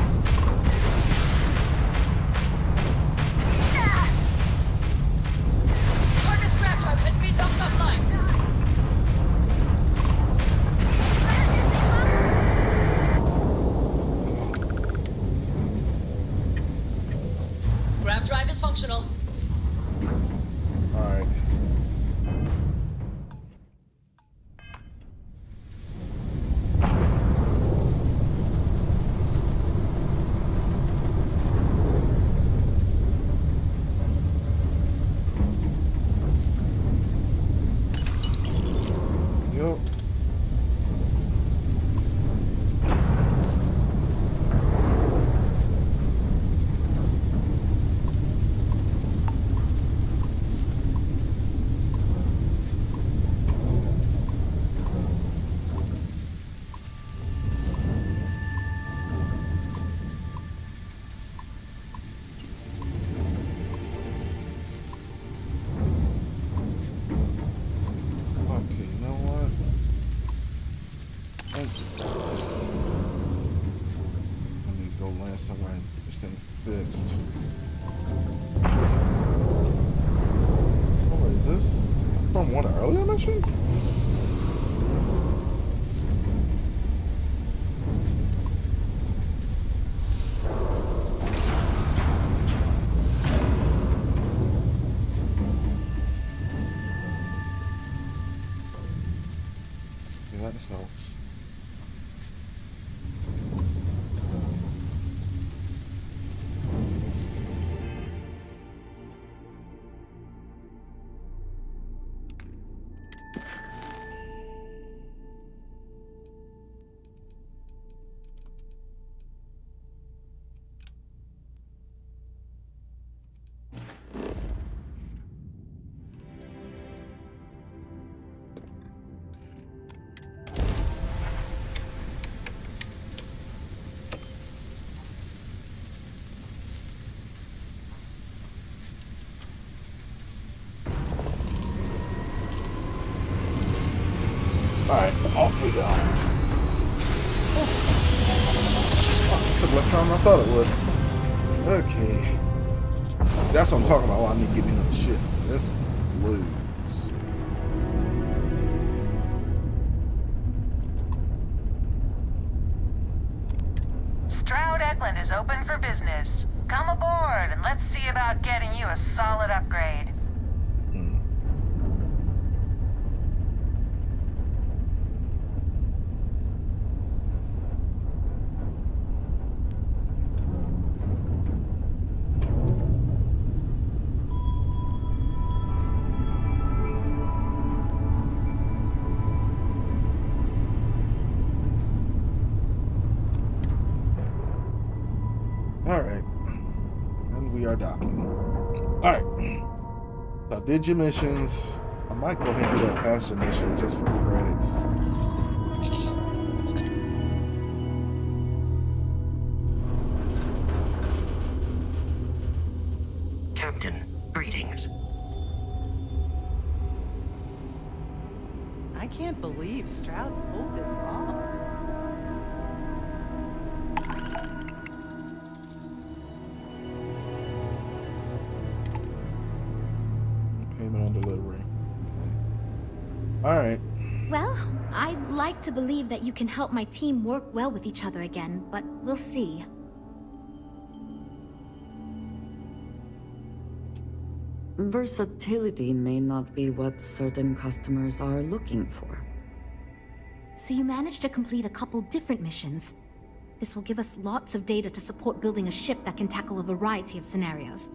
Target's grab drive has been knocked offline. functional. Alright. Yep. Okay, you know what? I need to go land somewhere and get this thing fixed. Oh, is this from one of the earlier missions? Yeah, that helps. Alright, off we go. Oh, took less time than I thought it would. Okay. See, that's what I'm talking about. Oh, I need to get me another shit. Let's lose. Stroud Eklund is open for business. Come aboard and let's see about getting you a solid upgrade. Alright. And we are docking. Alright. So I did your missions. I might go ahead and do that passenger mission just for the credits. Captain, greetings. I can't believe Stroud pulled this off. Payment on delivery. Okay. Alright. Well, I'd like to believe that you can help my team work well with each other again, but we'll see. Versatility may not be what certain customers are looking for. So you managed to complete a couple different missions. This will give us lots of data to support building a ship that can tackle a variety of scenarios.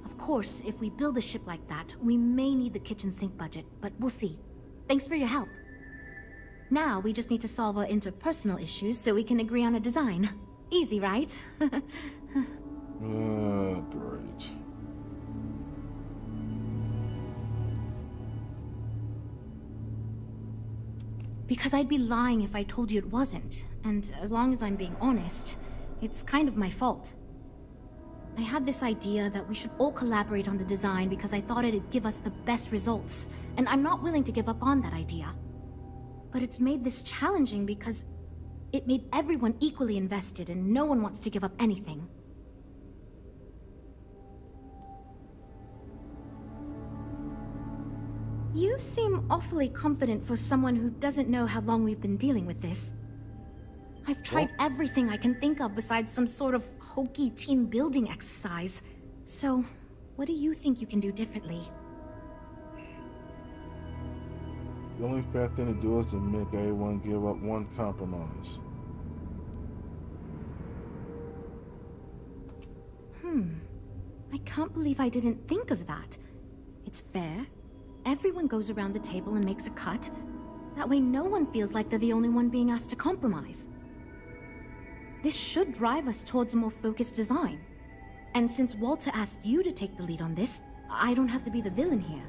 Of course, if we build a ship like that, we may need the kitchen sink budget, but we'll see. Thanks for your help. Now, we just need to solve our interpersonal issues so we can agree on a design. Easy, right? Great. Because I'd be lying if I told you it wasn't. And as long as I'm being honest, it's kind of my fault. I had this idea that we should all collaborate on the design because I thought it'd give us the best results, and I'm not willing to give up on that idea. But it's made this challenging because it made everyone equally invested and no one wants to give up anything. You seem awfully confident for someone who doesn't know how long we've been dealing with this. I've tried everything I can think of besides some sort of hokey team building exercise. So, what do you think you can do differently? The only fair thing to do is to make everyone give up one compromise. I can't believe I didn't think of that. It's fair. Everyone goes around the table and makes a cut. That way no one feels like they're the only one being asked to compromise. This should drive us towards a more focused design. And since Walter asked you to take the lead on this, I don't have to be the villain here.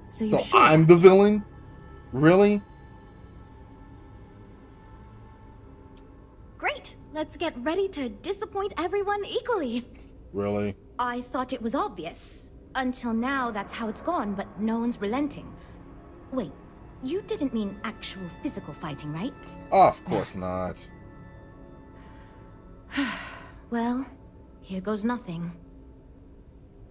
So you should. I'm the villain? Really? Great! Let's get ready to disappoint everyone equally. Really? I thought it was obvious. Until now, that's how it's gone, but no one's relenting. Wait, you didn't mean actual physical fighting, right? Of course not. Well, here goes nothing.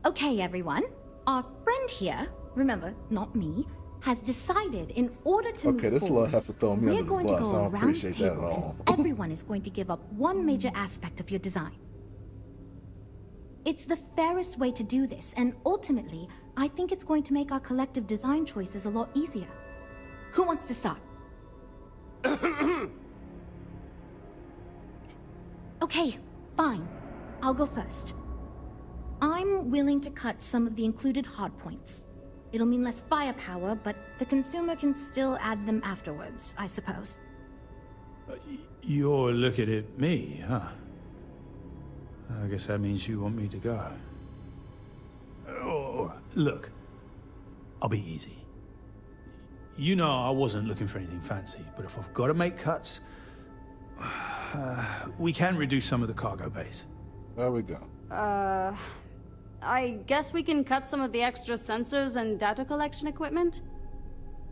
Okay, everyone. Our friend here, remember, not me, has decided in order to move Okay, this forward, little heifer throwing me we're under the going to bus. go I don't around appreciate the that at table all. and everyone is going to give up one major aspect of your design. It's the fairest way to do this, and ultimately, I think it's going to make our collective design choices a lot easier. Who wants to start? Okay, fine. I'll go first. I'm willing to cut some of the included hardpoints. It'll mean less firepower, but the consumer can still add them afterwards, I suppose. You're looking at me, huh? I guess that means you want me to go. Oh, look, I'll be easy. You know I wasn't looking for anything fancy, but if I've got to make cuts, we can reduce some of the cargo bays. There we go. I guess we can cut some of the extra sensors and data collection equipment?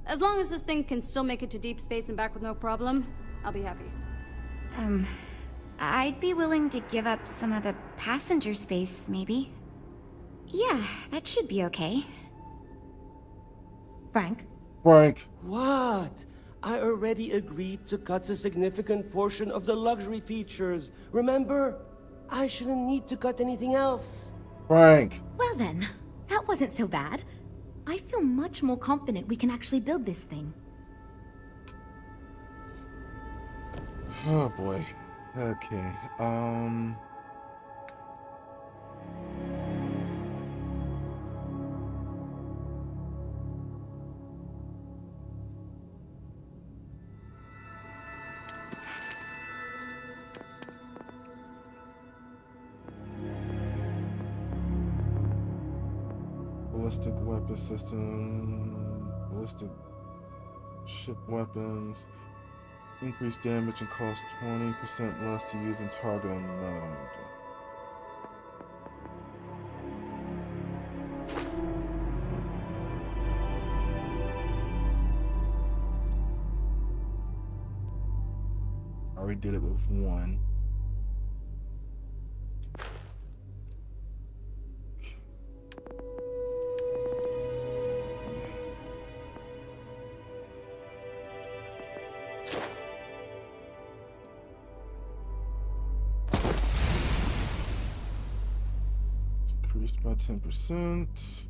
As long as this thing can still make it to deep space and back with no problem, I'll be happy. I'd be willing to give up some of the passenger space, maybe. Yeah, that should be okay. Frank? Frank. What? I already agreed to cut a significant portion of the luxury features. Remember? I shouldn't need to cut anything else. Frank. Well then, that wasn't so bad. I feel much more confident we can actually build this thing. Oh boy. Okay. Ballistic weapon system, ballistic ship weapons, increased damage and cost 20% less to use and target a node. I already did it with one. Increased by 10%.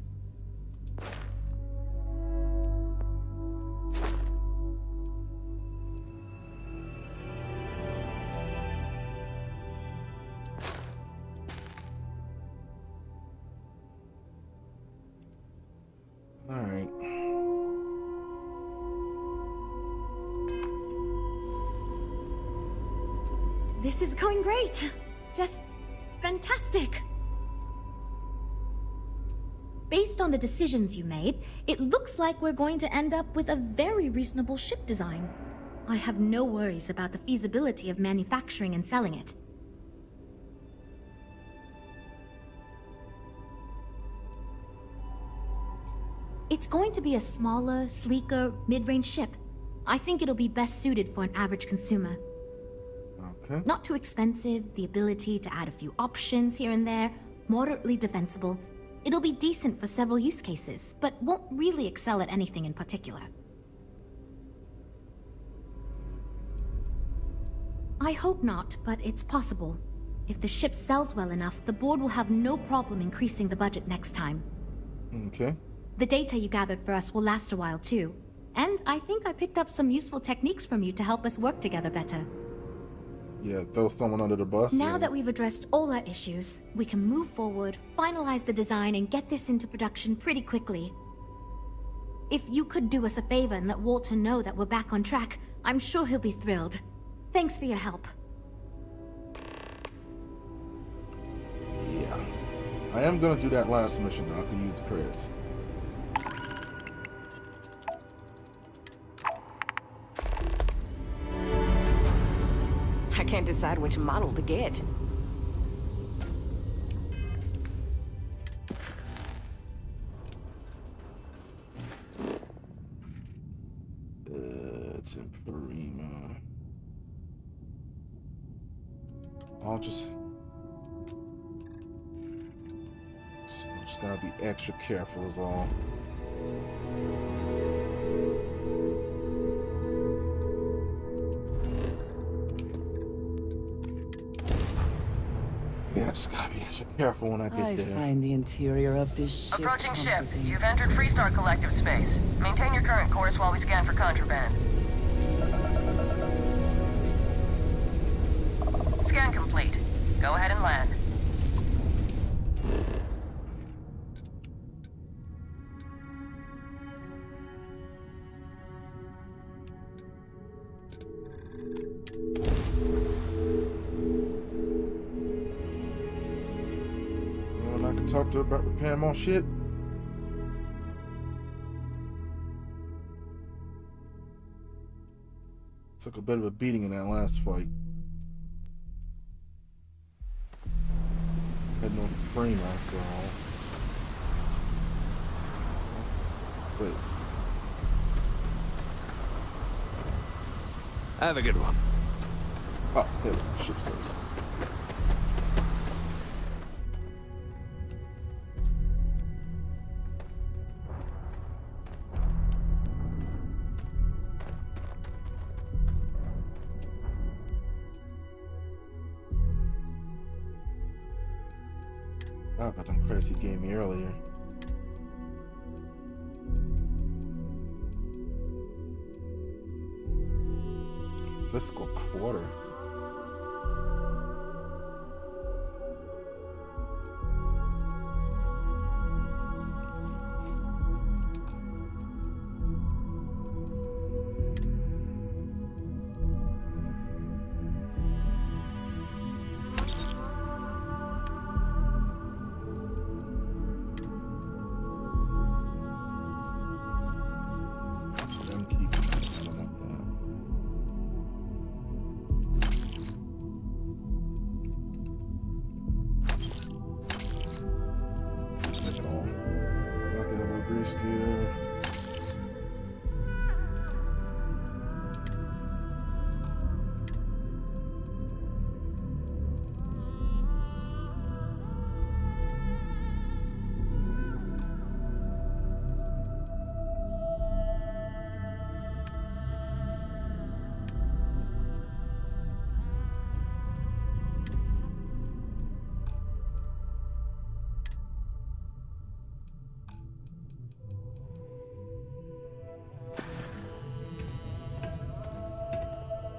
All right. This is going great. Just fantastic. Based on the decisions you made, it looks like we're going to end up with a very reasonable ship design. I have no worries about the feasibility of manufacturing and selling it. It's going to be a smaller, sleeker, mid-range ship. I think it'll be best suited for an average consumer. Okay. Not too expensive, the ability to add a few options here and there, moderately defensible. It'll be decent for several use cases, but won't really excel at anything in particular. I hope not, but it's possible. If the ship sells well enough, the board will have no problem increasing the budget next time. Okay. The data you gathered for us will last a while too. And I think I picked up some useful techniques from you to help us work together better. Yeah, throw someone under the bus. Now that we've addressed all our issues, we can move forward, finalize the design, and get this into production pretty quickly. If you could do us a favor and let Walter know that we're back on track, I'm sure he'll be thrilled. Thanks for your help. Yeah. I am gonna do that last mission though. I can use the credits. I can't decide which model to get. It's in Farima. I'll just gotta be extra careful is all. Yes, gotta be extra careful when I get there. I find the interior of this ship Approaching ship. comforting. You've entered Freestar Collective space. Maintain your current course while we scan for contraband. Scan complete. Go ahead and land. Anyone I can talk to about repairing more shit? Took a bit of a beating in that last fight. Had no frame after all. Wait. Have a good one. Oh, there we go. Ship services. I got them credits he gave me earlier. Fiscal quarter.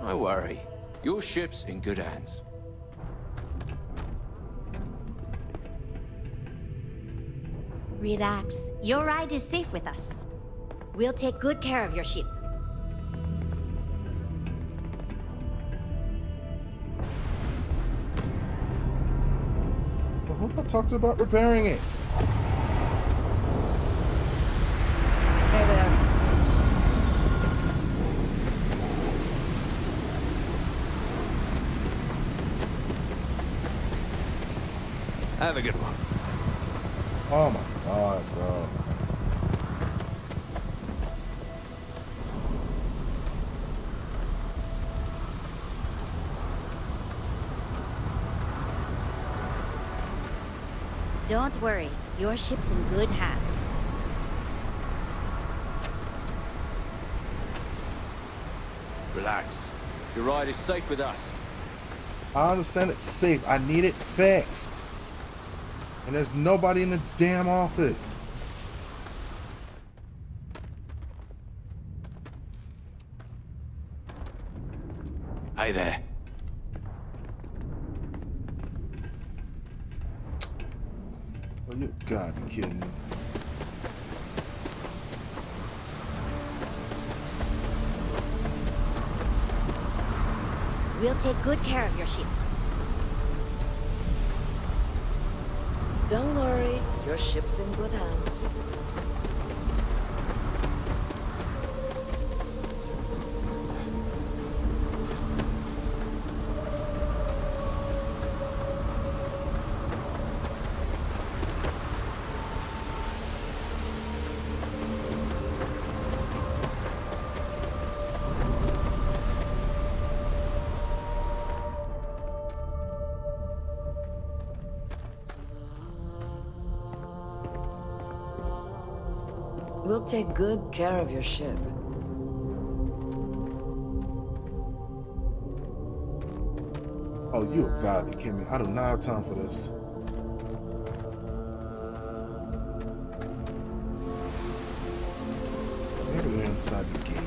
Don't worry. Your ship's in good hands. Relax. Your ride is safe with us. We'll take good care of your ship. I hope I talked about repairing it. Hey there. Have a good one. Oh my god, bro. Don't worry. Your ship's in good hands. Relax. Your ride is safe with us. I understand it's safe. I need it fixed. And there's nobody in the damn office. Hey there. Oh, you gotta be kidding me. We'll take good care of your ship. Don't worry, your ship's in good hands. We'll take good care of your ship. Oh, you have gotta be kidding me. I do not have time for this. Maybe they're inside the gate.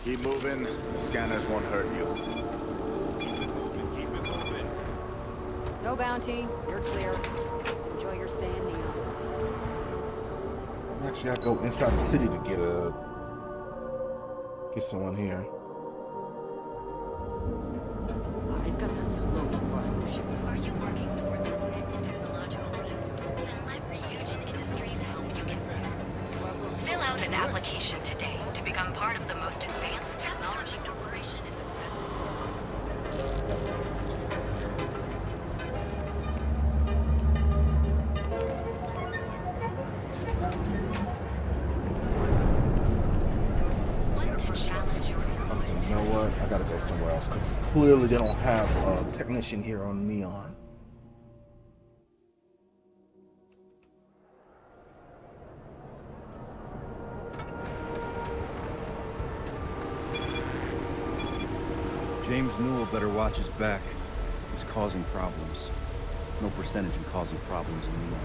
Keep moving. The scanners won't hurt you. No bounty. You're clear. Enjoy your stay in Neon. Actually, I go inside the city to get someone here. I've got to slow him for a new ship. Are you working toward the next technological leap? Then let Ryujin Industries help you get there. Fill out an application today to become part of the most advanced technology corporation in the Seven Systems. Want to challenge your Okay, you know what? I gotta go somewhere else because clearly they don't have a technician here on Neon. James Newell better watch his back. He's causing problems. No percentage in causing problems in Neon.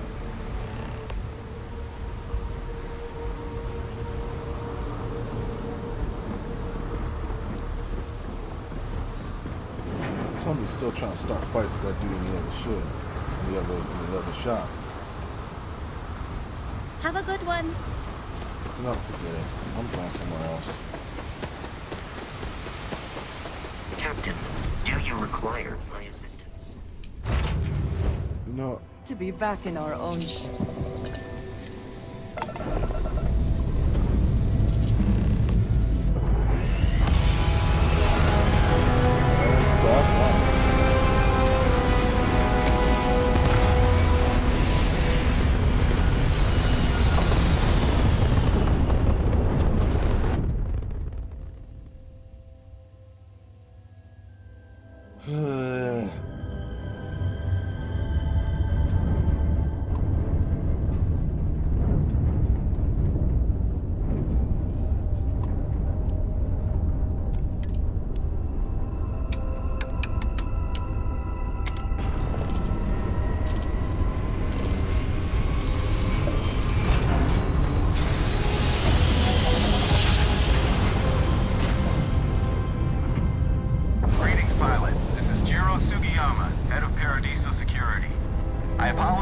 Tony's still trying to start fights with that dude in the other ship, in the other shop. Have a good one. No, forget it. I'm going somewhere else. Captain, do you require my assistance? You know, To be back in our own ship.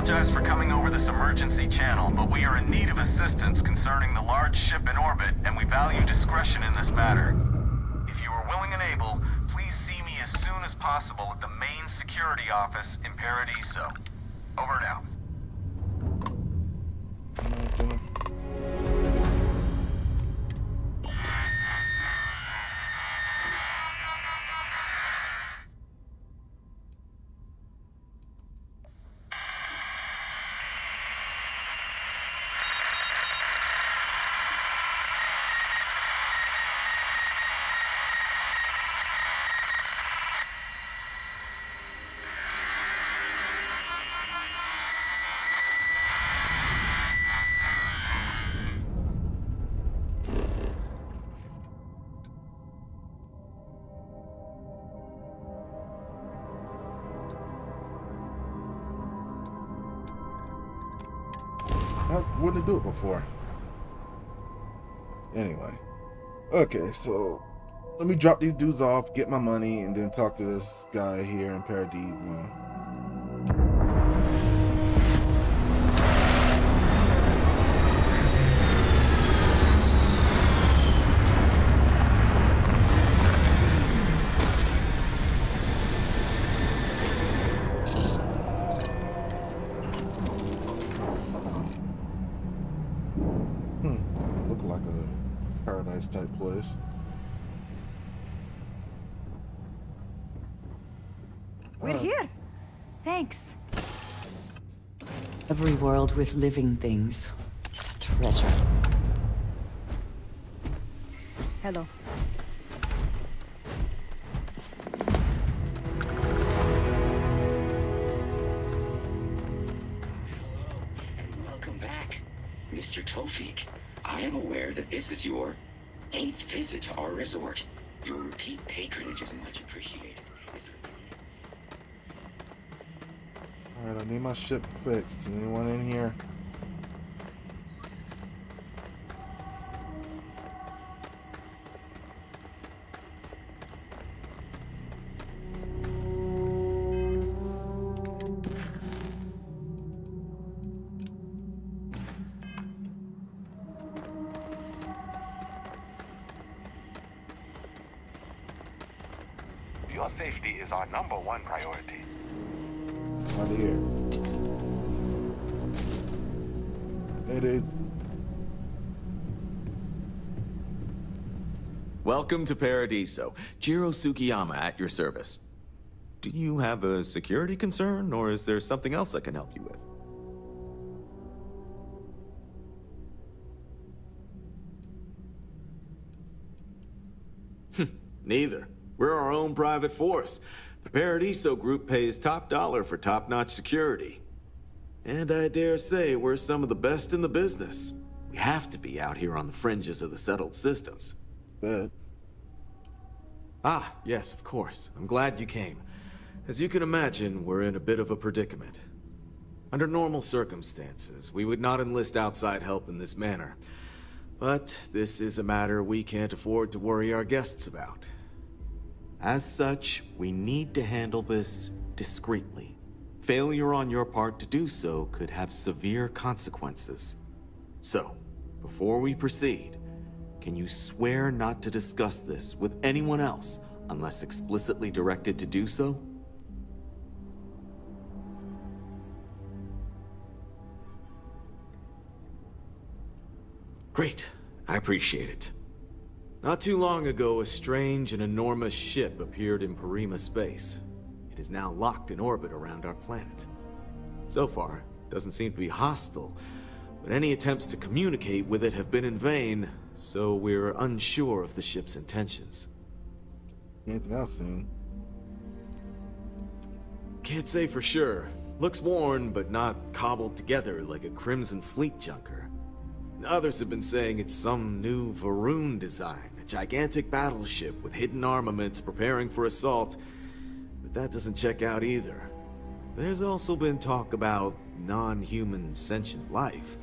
apologize for coming over this emergency channel, but we are in need of assistance concerning the large ship in orbit, and we value discretion in this matter. If you are willing and able, please see me as soon as possible at the main security office in Paradiso. Over and out. I wouldn't do it before. Anyway. Okay, so let me drop these dudes off, get my money, and then talk to this guy here in Paradiso. Look like a paradise type place. We're here. Thanks. Every world with living things is a treasure. Hello. Welcome back, Mr. Tofik. I am aware that this is your 8th visit to our resort. Your repeat patronage is much appreciated. Alright, I need my ship fixed. Anyone in here? Your safety is our #1 priority. Out of here. Hey, dude. Welcome to Paradiso. Jiro Tsukiyama at your service. Do you have a security concern, or is there something else I can help you with? Neither. We're our own private force. The Paradiso Group pays top dollar for top-notch security. And I dare say we're some of the best in the business. We have to be out here on the fringes of the settled systems. Good. Ah, yes, of course. I'm glad you came. As you can imagine, we're in a bit of a predicament. Under normal circumstances, we would not enlist outside help in this manner. But this is a matter we can't afford to worry our guests about. As such, we need to handle this discreetly. Failure on your part to do so could have severe consequences. So, before we proceed, can you swear not to discuss this with anyone else unless explicitly directed to do so? Great. I appreciate it. Not too long ago, a strange and enormous ship appeared in Parima space. It is now locked in orbit around our planet. So far, it doesn't seem to be hostile, but any attempts to communicate with it have been in vain, so we're unsure of the ship's intentions. Anything else seen? Can't say for sure. Looks worn, but not cobbled together like a Crimson Fleet junker. Others have been saying it's some new Varun design, a gigantic battleship with hidden armaments preparing for assault, but that doesn't check out either. There's also been talk about non-human sentient life.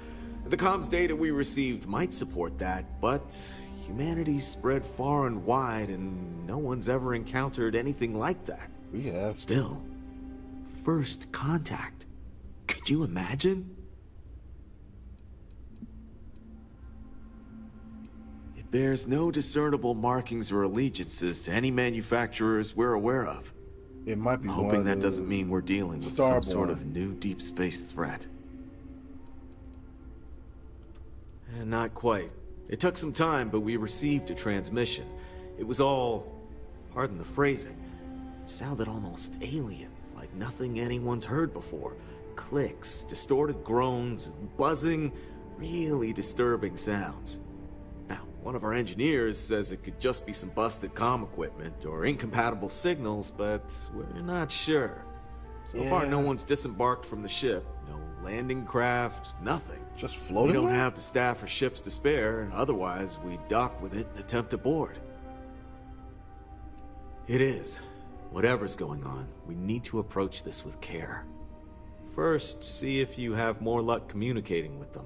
The comms data we received might support that, but humanity's spread far and wide and no one's ever encountered anything like that. We have. Still, first contact. Could you imagine? It bears no discernible markings or allegiances to any manufacturers we're aware of. It might be I'm one hoping of that the doesn't mean we're dealing with some sort Starborn. of new deep space threat. And not quite. It took some time, but we received a transmission. It was all, pardon the phrasing, it sounded almost alien, like nothing anyone's heard before. Clicks, distorted groans, buzzing, really disturbing sounds. Now, one of our engineers says it could just be some busted comm equipment or incompatible signals, but we're not sure. So far, no one's disembarked from the ship. No landing craft, nothing. Just floating We don't around? have the staff or ships to spare, otherwise we'd dock with it and attempt to board. It is. Whatever's going on, we need to approach this with care. First, see if you have more luck communicating with them.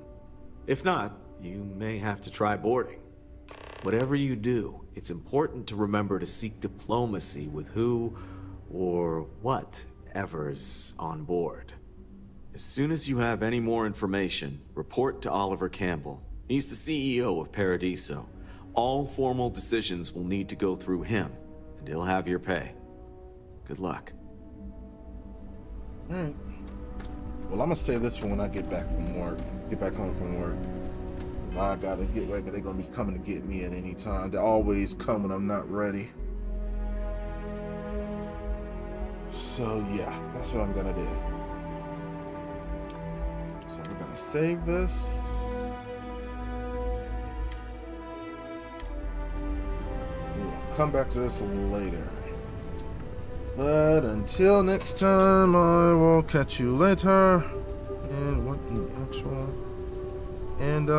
If not, you may have to try boarding. Whatever you do, it's important to remember to seek diplomacy with who or whatever's on board. As soon as you have any more information, report to Oliver Campbell. He's the CEO of Paradiso. All formal decisions will need to go through him, and he'll have your pay. Good luck. Alright. Well, I'm gonna save this for when I get back from work. Get back home from work. I gotta get ready. They're gonna be coming to get me at any time. They always come when I'm not ready. So yeah, that's what I'm gonna do. So we're gonna save this. We'll come back to this later. But until next time, I will catch you later. And what in the actual? And